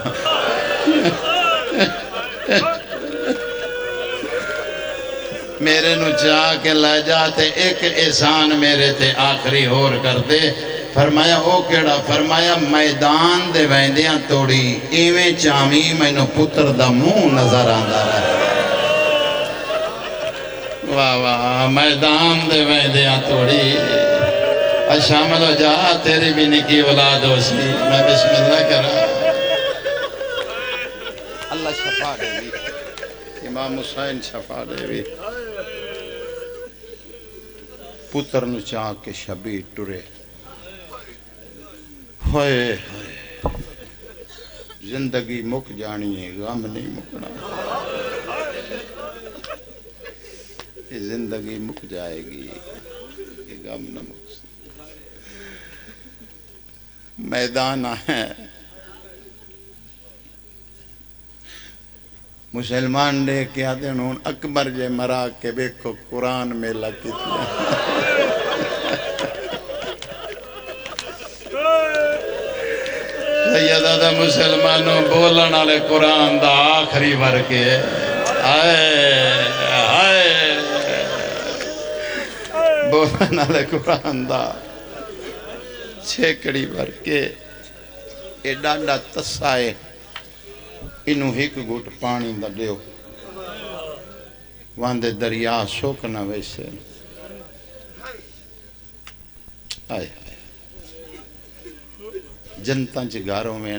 میرے نو چاہ کے لے جاتے ایک احسان میرے تے آخری ہور کر دے، فرمایا او کیڑا، فرمایا میدان دے ویندیاں توڑی ایویں چامی میں نو پتر دا منہ نظر آندہ رہا، واہ واہ میدان دے ویندیاں توڑی شامل ہو جا تیری بھی نکی اولاد ہو سی میں بسم اللہ کرا اللہ شفا دے بھی امام حسین شفا دے بھی پتر نو چاہ کے شبیر ٹرے ہوئے زندگی مک جانی ہے غم نہیں مکنا یہ زندگی مک جائے گی یہ غم نہ مک میدان ہے مسلمان دے کیا دنوں اکبر جے مرا کے بیکھو قرآن میلہ کتنا سیدہ مسلمانوں بولن والے قرآن دا آخری ورکے آئے آئے بولن والے قرآن دا چھیکڑی ورکے اے ڈاڈا تسائے انہوں ایک گھٹ پانی دا دیو واندے دریا سوک نہ ویسے آئے جنتاں چگاروں میں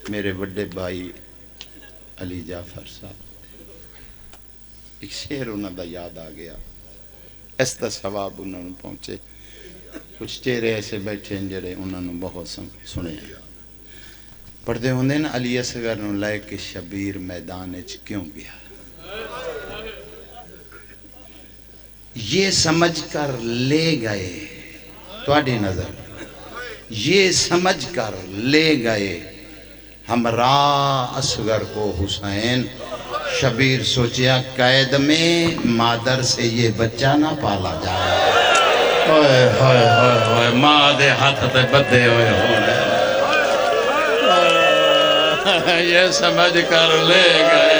میرے بڑے بھائی علی جعفر صاحب ایک شعر انہوں دا یاد آ گیا اس دا ثواب انہوں نے پہنچے کچھ چہرے ایسے بیٹھے ہیں جڑے انہوں نے بہت سنے پڑھتے ہوندے نا علی اصغر نو لے کے شبیر میدان وچ کیوں گیا یہ سمجھ کر لے گئے تواڈی نظر یہ سمجھ کر لے گئے ہمراہ اصغر کو حسین شبیر سوچیا قید میں مادر سے یہ بچہ نہ پالا جائے ہوئے ہوئے ہوئے ہوئے ماں دے ہاتھ تے بدے ہوئے ہوئے یہ سمجھ کر لے گئے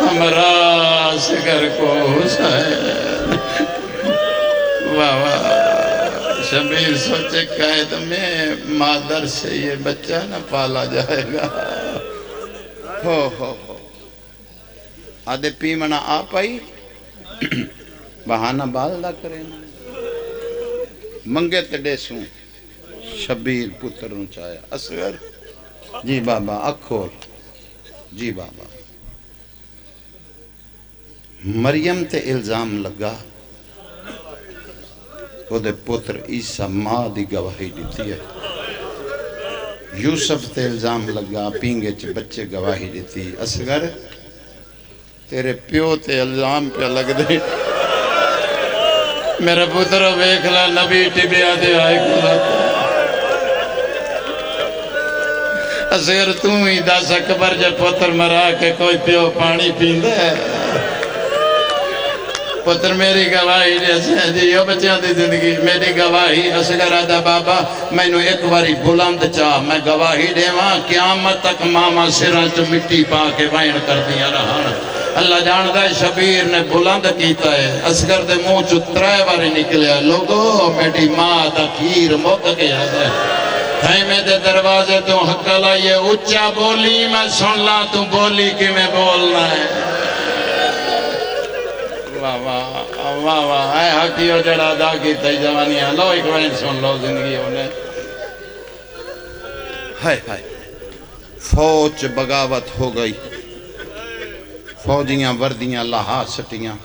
ہمراہ اصغر کو حسین واہ واہ شبیر سوچے قید میں مادر سے یہ بچہ نہ پالا جائے گا ہو آدھے پیمنا آپ آئی بہانہ بالدہ کرے نا منگے تڑے سوں شبیر پتر نو چاہیا اصغر جی بابا اکھول جی بابا مریم تے الزام لگا وہ دے پتر عیسیٰ ماں دی گواہی دیتی ہے یوسف تے الزام لگا پینگے چ بچے گواہی دیتی اصغر تیرے پیو تے الزام پہ لگ دے میرا پتر ویکھلا نبی ٹبیا دے آئے کھلا اصغر توں ہی دس اکبر جے پتر مرا کے کوئی پیو پانی پیندے پتر میری گواہی جیسے جی یہ بچیاں دی زندگی میری گواہی اصغر آدھا بابا میں نو ایک باری بلند چاہ میں گواہی دے وہاں قیامت تک ماما سران چو مٹی پا کے وائن کر دیا رہا اللہ جاندہ ہے شبیر نے بلند کیتا ہے اصغر دے منہ چو ترائے باری نکلیا لوگو میری ماں دا کھیر موک گیا ہے خیمے دے دروازے تو حق لائیے اچھا بولی میں سن لا تو بولی کی میں بولنا ہے واہ واہ واہ واہ اے حقیو جڑا دا کی تی جوانی ہے لو ایک وائن سن لو زندگی ہونے ہائے ہائے فوج بغاوت ہو گئی فوجیاں وردیاں لہا سٹیاں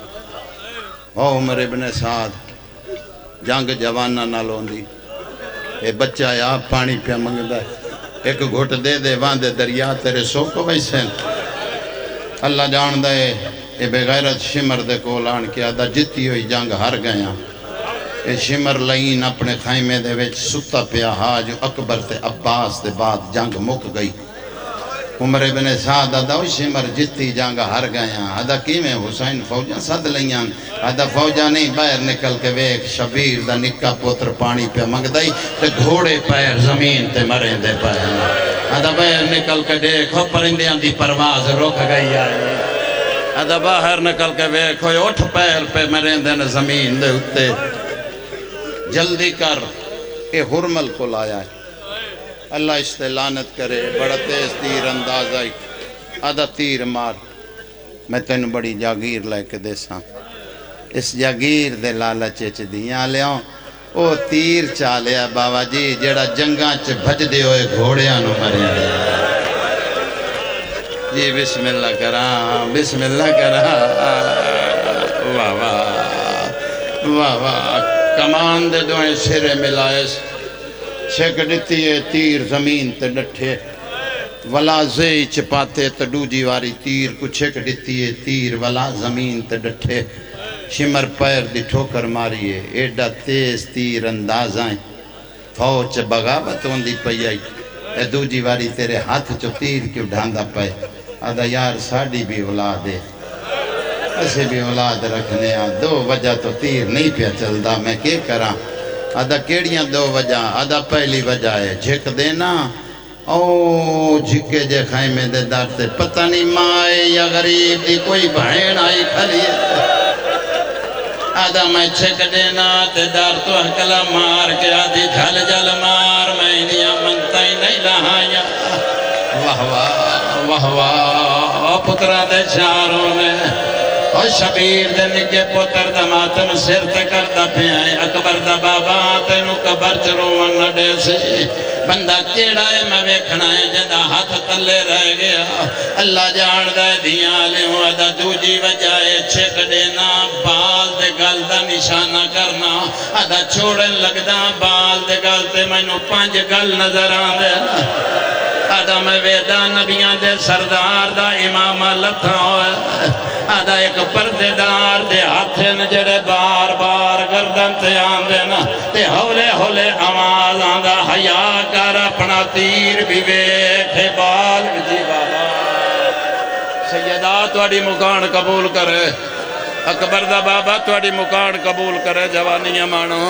او عمر ابن سعد جنگ جوانہ نہ لوندی اے بچہ یا پانی پہ منگدہ ہے ایک گھٹ دے دے واندے دریا تیرے سوکو ویسے اللہ جان دے اے بغیرت شمر دے کولان کیا دا جتی ہوئی جنگ ہر گیا اے شمر لائن اپنے خیمے دے ویچ ستا پیا ہاں جو اکبر تے عباس دے بعد جنگ مک گئی عمر ابن سعد ادا شمر جتی جنگ ہر گیا ادا کی میں حسین فوجاں صد لیاں ادا فوجاں نہیں باہر نکل کے ویک شبیر دا نکا پوتر پانی پہ منگ دائی تے گھوڑے پیر زمین تے مریں دے پائے ادا باہر نکل کے دیکھو پرندیاں دی پرواز رک گئی آئی ادا باہر نکل کے ویکھو اٹھ پیر پہ مریں دے زمین دے اتے جلدی کر اے حرمل کو لایا ہے اللہ اس سے لعنت کرے بڑا تیز تیر انداز آئی آدھا تیر مار میں تینوں بڑی جاگیر لے کے دے ساں اس جاگیر دے لالچ چ دیاں لیاؤں او تیر چالیا بابا جی جڑا جنگاں چ بھج دے ہوئے گھوڑیاں نو مرے دے جی بسم اللہ کراں بسم اللہ کراں واہ واہ واہ واہ کمان دے دوئیں سرے ملائس چھک ڈتی ہے تیر زمین تے ڈٹھے ولا زی چپاتے تو دوجی واری تیر کو چھک ڈتی ہے تیر ولا زمین تے ڈٹھے شمر پیر دی ٹھوکر ماریے ایڈا تیز تیر اندازائیں فوج بغاوت ہوندی پئی آئی اے دوجی واری تیرے ہاتھ چو تیر کیوں ڈھاندا پئے آدھا یار ساڑی بھی اولاد ہے اسے بھی اولاد رکھنے دو وجہ تو تیر نہیں پیا چلدا میں کیا کراں آدھا کیڑیاں دو وجہ آدھا پہلی وجہ ہے جھک دینا او جھکے جے خیمے دے در تے پتہ نہیں مائے یا غریب دی کوئی بہن آئی کھلی ہے آدھا میں چھک دینا تے در تو اکلا مار کے آدھی جھل جل مار میں انیا منتا ہی نہیں لہایا واہ واہ واہ واہ پترہ دے چاروں نے اور شبیر دے نکے پتر دا ماتم سر تے کردہ پیائیں اکبر دا بابا تینو کبر چروان نڈے سے بندہ کیڑا ہے میں ویکھنا ہے جدہ ہاتھ تلے رہ گیا اللہ جان دے دیاں لے ہوں ادا دوجی وجہ ہے چھک دینا بال دے گل دا نشانہ کرنا ادا چھوڑن لگدا بال دے گل تے میں نو 5 گل نظر آن دے آدھا میں ویدہ نبیاں دے سردار دا امامہ لتھا ہوئے آدھا ایک پردے دار دے ہاتھیں جڑے بار بار گردن تے آن دینا تے ہولے ہولے آواز آندہ حیا کر اپنا تیر بھی ویکھے بال جی بابا سیدہ توڑی مکان قبول کرے اکبر دا بابا توڑی مکان قبول کرے جوانیاں مانو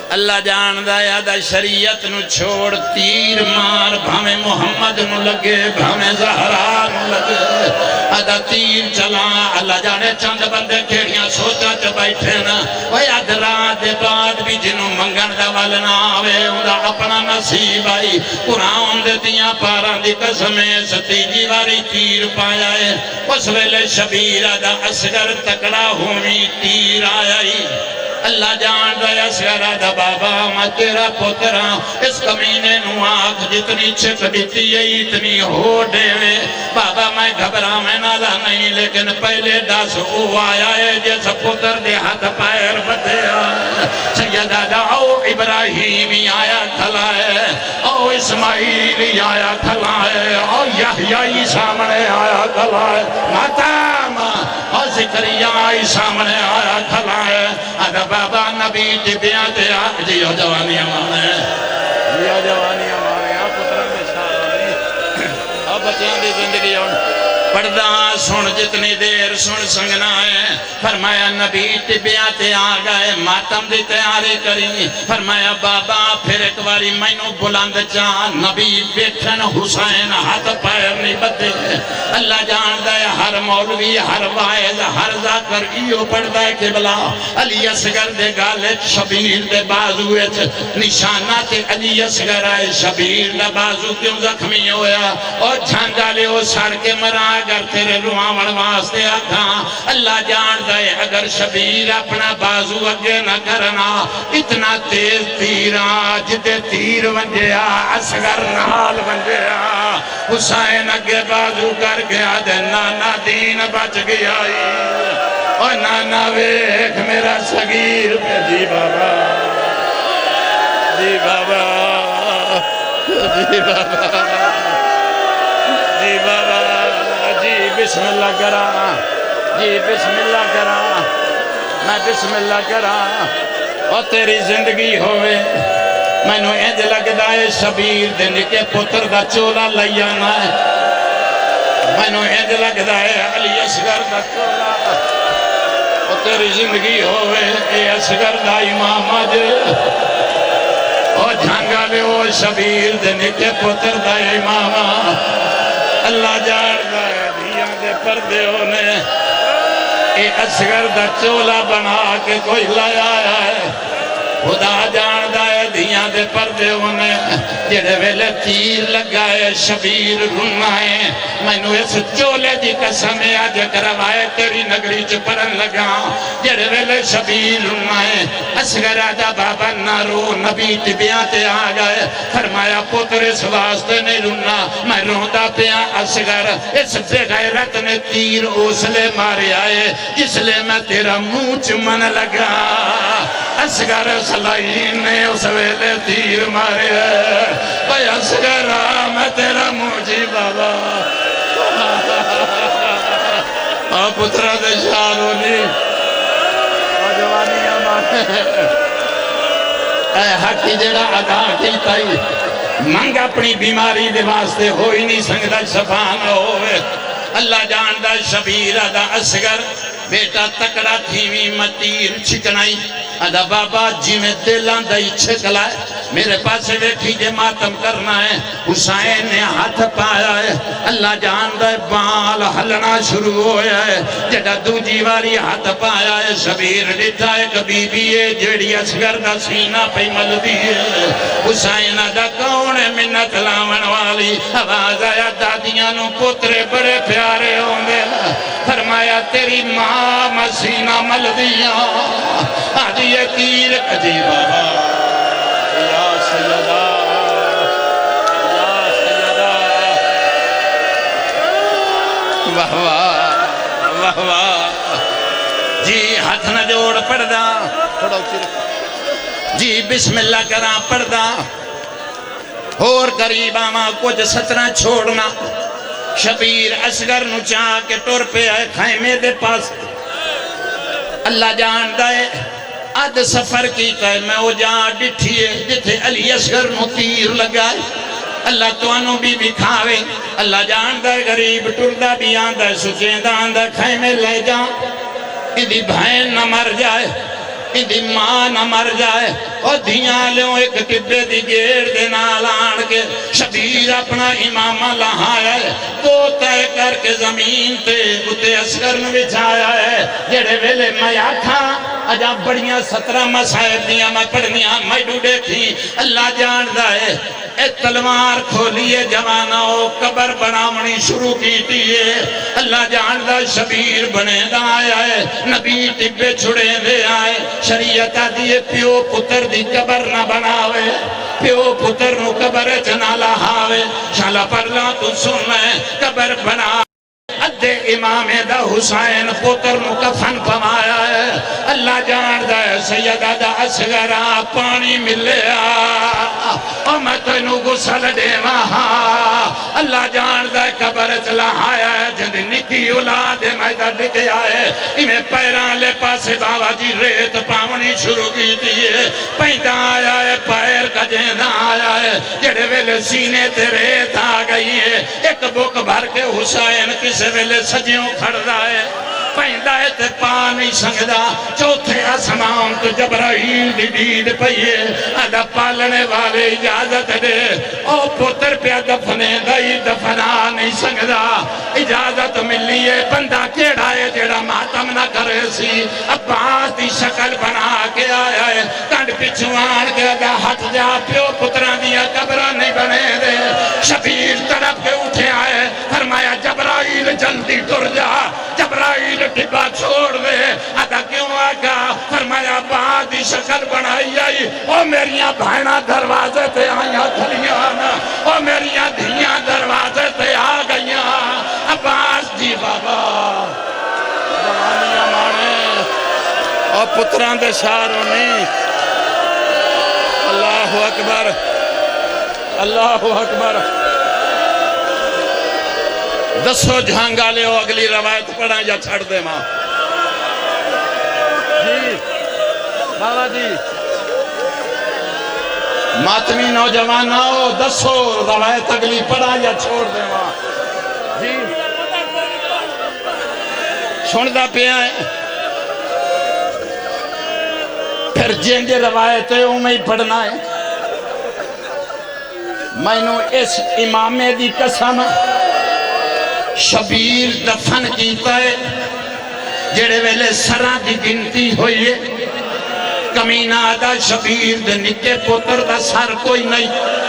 اللہ جان دا یادہ شریعت نو چھوڑ تیر مار بھامے محمد نو لگے بھامے زہرا نو لگے آدھا تیر چلا اللہ جانے چند بندے کھیڑیاں سوچا چا بیٹھے نا وہی ادرات دے بعد بھی جنہوں منگن دا والنا آوے اندھا اپنا نصیب آئی قرآن دے دیاں پاران دی قسمیں ستیجی واری تیر پایا ہے اس ویلے شبیر آدھا اسگر تکڑا ہوئی تیر آئی اللہ جان رہا سیارہ دا بابا میں تیرا پترا اس کمینے نو آنکھ جتنی چھک دیتی ہے اتنی ہو دے بابا میں گھبرا میں نالا نہیں لیکن پہلے دس او آیا ہے جیسا پتر دے ہاتھ پائر بدیا سیدہ دعو ابراہیمی آیا کھلا ہے او اسماعیلی آیا کھلا ہے او یحیائی سامنے آیا کھلا ہے ماتام اور ذکریائی سامنے آیا کھلا ہے آدھا بابا نبی جبیاں تے آگ جیو جوانی ہمارے جیو جوانی ہمارے آپ پترہ میں شاہ اب بچیاں دی زندگی پردہ سن جتنی دیر سن سنگنا ہے فرمایا نبی تبیاں تے آگئے ماتم دی تیاری کری فرمایا بابا پھر ایک باری مینو بلند جان نبی بیٹھن حسین ہاتھ پیر نہیں بدے اللہ جان دے ہر مولوی ہر وائز ہر ذاکر ایو پڑھ دے قبلہ علی اصغر دے گالے شبیر دے بازوے نشانات علی اصغر آئے شبیر دے بازو کیوں زخمی ہویا اور جھانگا لے وہ سڑ کے مرا اگر تیرے روان واسطے آکھا اللہ جان دے اگر شبیر اپنا بازو اگے نہ کرنا اتنا تیز تیرا جتے تیر ونجیا اصغر نال ونجیا حسین اگے بازو کر گیا دے نانا دین بچ گیا اور نانا ویکھ میرا صغیر پہ جی بابا جی بابا جی بابا جی بابا بسم اللہ کرا جی بسم اللہ کرا میں بسم اللہ کرا اور تیری زندگی ہوئے میں نو اینج لگ دائے شبیر دے نکے پتر دا چولا لیانا ہے میں نو اینج لگ دائے علی اصغر دا چولا اور تیری زندگی ہوئے اے اصغر دا امام آجے اور جھانگا لے وہ شبیر دے نکے پتر دا امام اللہ جان دائے دے پردے ہونے اے اصغر دا چولا بنا کے کوئی لایا ہے خدا جان دائے دیاں پیراں دے پردے ہونے جڑے ویلے تیر لگائے شبیر رونا ہے میں نو اس چولے دی قسم آج کروائے تیری نگری چ پڑھن لگا جڑے ویلے شبیر رونا ہے اصغر آدھا بابا نہ رو نبی طبیاں تے آ گئے فرمایا پتر اس واسطے نہیں رونا میں روندہ پیاں اصغر اس بے غیرت نے تیر اوسلے مارے آئے جس لے میں تیرا منہ چمن لگا اصغر سلائین نے اس ویلے تیر مارے بھائی اصغر میں تیرا منہ جی بابا پترہ دے شارو نہیں جوانیاں مانے اے حقی جڑا ادا کیتا ہی منگ اپنی بیماری دے واسطے ہوئی نہیں سنگدہ شفا نہ ہوئے اللہ جاندہ شبیر ادا اصغر بیٹا تکڑا تھیوی متیر چھکنائی ادا بابا جی میں دلان دائی چھکلائے میرے پاس بیٹھی جے ماتم کرنا ہے حسین نے ہاتھ پایا ہے اللہ جاندہ بال ہلنا شروع ہویا ہے جڑا دو جیواری ہاتھ پایا ہے شبیر ڈٹھا ہے کبھی بھی ہے جڑی اصغر دا سینہ پہ مل دی ہے حسین ادا کون ہے منت لاون والی آواز آیا دادیاں نو پترے بڑے پیارے ہوں گے فرمایا تیری ماں مسینہ مل دیا آج یہ تیر کجی بابا یا سیدہ یا سیدہ واہ واہ واہ واہ جی ہاتھ نہ جوڑ پڑھدا جی بسم اللہ کرا پڑھدا اور قریب آما کچھ سترہ چھوڑنا شبیر اصغر نو چاہ کے ٹور پہ آئے خیمے دے پاس اللہ جاندہ ہے آدھ سفر کیتا ہے میں وہ جہاں ڈٹھیے جتھے علی اصغر نو تیر لگائے اللہ تو انو بھی کھاوے اللہ جاندہ ہے غریب ٹردہ بھی آندہ ہے سچیندہ آندہ ہے خیمے لے جا ادھی بھائن نہ مر جائے ادھی ماں نہ مر جائے اور دھیاں لیوں ایک ٹبے دی گیر دے نال آن کے شبیر اپنا امامہ لہایا ہے تو تے کر کے زمین تے اتے اصغر نے بچھایا ہے جڑے ویلے میں آکھا اجا بڑیاں 17 مسائب دیاں میں پڑھنیاں میں ڈوڑے تھی اللہ جاندہ ہے اے تلوار کھولیے جواناؤ قبر بناونی شروع کی تیئے اللہ جاندہ شبیر بنے دا آیا ہے نبی ٹبے چھڑے دے آئے شریعت دیئے پیو پتر دی قبر نہ بناوے پیو پتر نو قبر چنا لہاوے شالا پرلا تو سننے قبر بنا ادھے امام دا حسین پتر نو کفن پمایا ہے اللہ جاندہ ہے سیدہ دا اصغرہ پانی ملے اور میں تینو گسل دے وہاں اللہ جاندہ ہے قبر چلا آیا ہے جن نکی اولاد میں دا ڈکے آئے انہیں پیران لے پاسے بابا جی ریت پاونی شروع کی دیئے پینڈا آیا ہے پیر کا جینا آیا ہے جڑے ویلے سینے تے ریت آ گئی ہے ایک بک بھر کے حسین کسے ویلے سجیوں کھڑ رہا ہے پینڈا ہے تے پا نہیں سنگدا چوتھے آسمان تو جبرائیل دی دید پئیے آدھا پالنے والے اجازت دے او پتر پہ دفنے دائی دفنا نہیں سنگدا اجازت ملیے بندہ کیڑا ہے جیڑا ماتم نہ کرے سی عباس دی شکل بنا کے آیا ہے کنڈ پچھوان کے آدھا ہٹ جا پیو پتران دیا قبرہ نہیں بنے دے شبیر طرف کے اٹھے آئے فرمایا جبرائیل جلدی ٹر جا جبرائیل ٹبا چھوڑ دے آدھا کیوں آگا فرمایا بعد شکل بنائی آئی او میریاں بھائنہ دروازے تے آئیاں تھلیاں او میریاں دھیاں دروازے تے آ گئیاں عباس جی بابا جوانیاں مانے او پتران دے شاروں نہیں اللہ اکبر اللہ اکبر دسو جھانگا لے ہو اگلی روایت پڑھا یا چھڑ دے ماں جی بابا جی ماتمی نوجوان آؤ دسو روایت اگلی پڑھا یا چھوڑ دے ماں جی سندہ پہ آئے پھر جن جے روایت ہے وہ میں ہی پڑھنا ہے میں نے اس امامے دی قسم شبیر دفن کیتا ہے جڑے ویلے سرہ دی گنتی ہوئی ہے کمینہ دا شبیر دے نکے پتر دا سر کوئی نہیں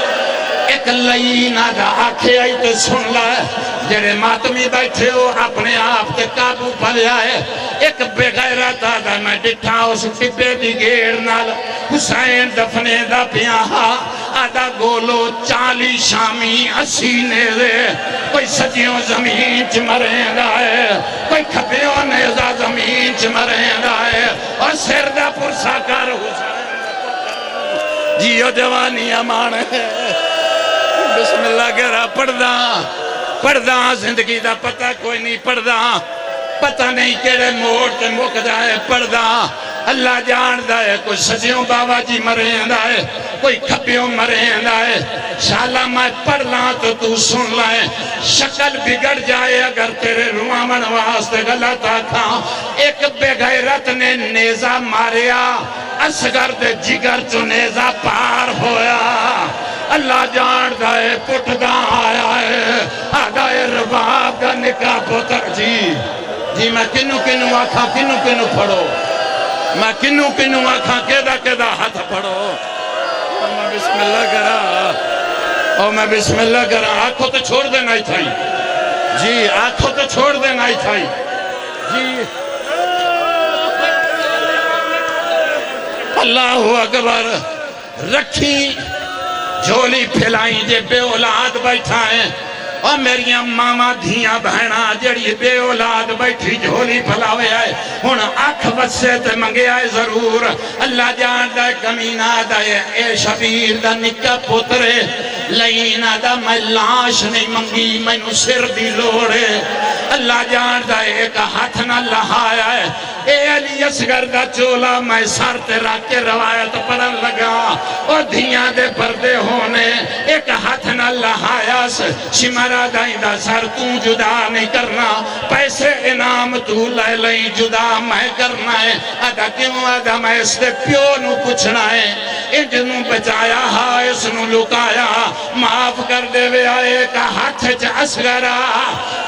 ایک لئینا دا آکھے آئی تے سن لائے جڑے ماتمی بیٹھے ہو اپنے آپ تے قابو پلے آئے ایک بے غیرت آدھا میں ڈٹھا اس ٹپے دی گیڑ نال حسین دفنے دا پیاہا آدھا گولو 40 شامی 80 نیزے کوئی سجیوں زمین چ مرین دائے کوئی کھپیوں نیزہ زمین چ مرین دائے اور سر دا پرسا کر حسین جیو جوانی امان ہے بسم اللہ گرہ پڑھدا زندگی دا پتہ کوئی نہیں پڑھدا پتہ نہیں کیڑے موڑ تے مک جائے پڑھدا اللہ جان دائے کوئی سجیوں بابا جی مرین دائے کوئی کھپیوں مرین دائے شالا میں پڑھ لاں تو سن لائے شکل بگڑ جائے اگر تیرے روامن واسطے غلط آکھاں ایک بے غیرت نے نیزہ ماریا اصغر دے جگر چو نیزہ پار ہویا اللہ جان دائے پٹھدا آیا ہے آدھائے رباب کا نکاح پتر جی میں کنو آکھاں کنو پڑھو میں کنو آکھاں کیدا ہاتھ پڑھو اور میں بسم اللہ کرا آنکھوں تو چھوڑ دینا ہی تھائی جی آنکھوں تو چھوڑ دینا ہی تھائی جی اللہ اکبر رکھی جھولی پھیلائیں جے بے اولاد بیٹھا ہے اور میریاں ماما دھیاں بہنا جڑی بے اولاد بیٹھی جھولی پھلاوے آئے ہن آنکھ بسے تے منگے آئے ضرور اللہ جان دائے کمینہ دائے اے شبیر دا نکا پترے لئینا دا میں لاش نہیں منگی میں نو سر دی لوڑے اللہ جان دائے ایک ہاتھ نہ لہایا ہے اے علی اصغر دا چولا میں سر تے رکھ کے روایت پڑھن لگا اور دھیاں دے پردے ہونے ایک ہاتھ نہ لہایا شمرا دائیں دا سر تو جدا نہیں کرنا پیسے انعام تو لے لیں جدا میں کرنا ہے آدھا کیوں آدھا میں اس دے پیو نو پوچھنا ہے انجنوں بچایا ہاں اس نو لکایا معاف کر دے وے آئے کا ہاتھ چ اصغرا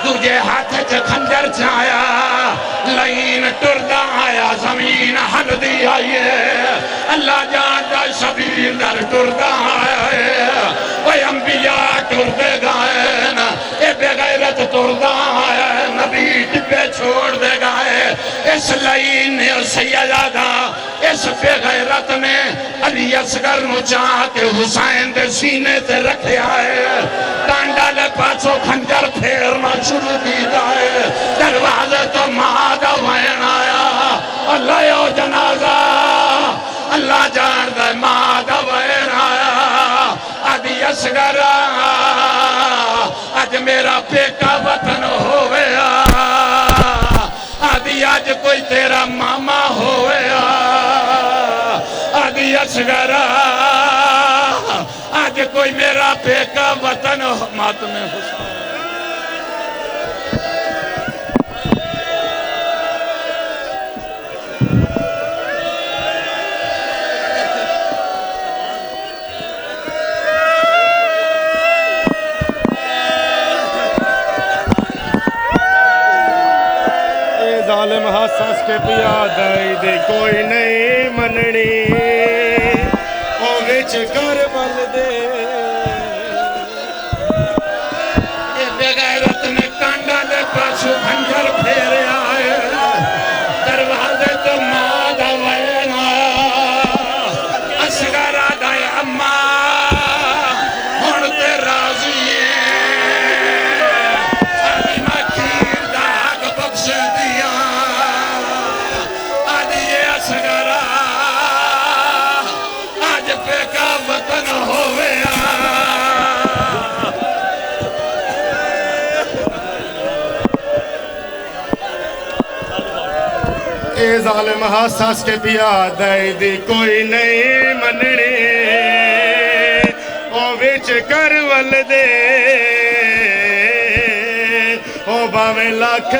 تجھے ہاتھ چ خنجر چایا لائن ٹردہ آیا زمین حل دی آئیے اللہ جانتا شبیر در ٹردہ آیا ہے وہ انبیاء ٹردے گائے اے بے غیرت ٹردہ آیا ہے نبی ٹپے چھوڑ دے گائے اس لائن نے سیدہ اس بے غیرت نے علی اصغر نو چاہ کے حسین دے سینے تے رکھے آئے ٹانڈا لے پاچو کھنجر پھیرنا شروع کی دائے دروازے تو مہادہ وین آیا اللہ یو جنازہ اللہ جان دے مہادہ وین آیا علی اصغر آج میرا پیکا وطن ہویا آدھی آج کوئی تیرا ماما ہویا آدھی اصغر آج کوئی میرا پیکا وطن ماتم حسین ظالم حساس کے پیاد دے کوئی نہیں مننی او وچ کربل دے یہ بے غیرت نے کانڈا لے پاسو خنجر پھیرے آئے دروازے تو مادہ وین آیا اصغر آدھائے اماں ہن تے راضی اے ظالم حساس کے پیاد دی کوئی نہیں مننی او وچ کرول دے او باویں لاکھ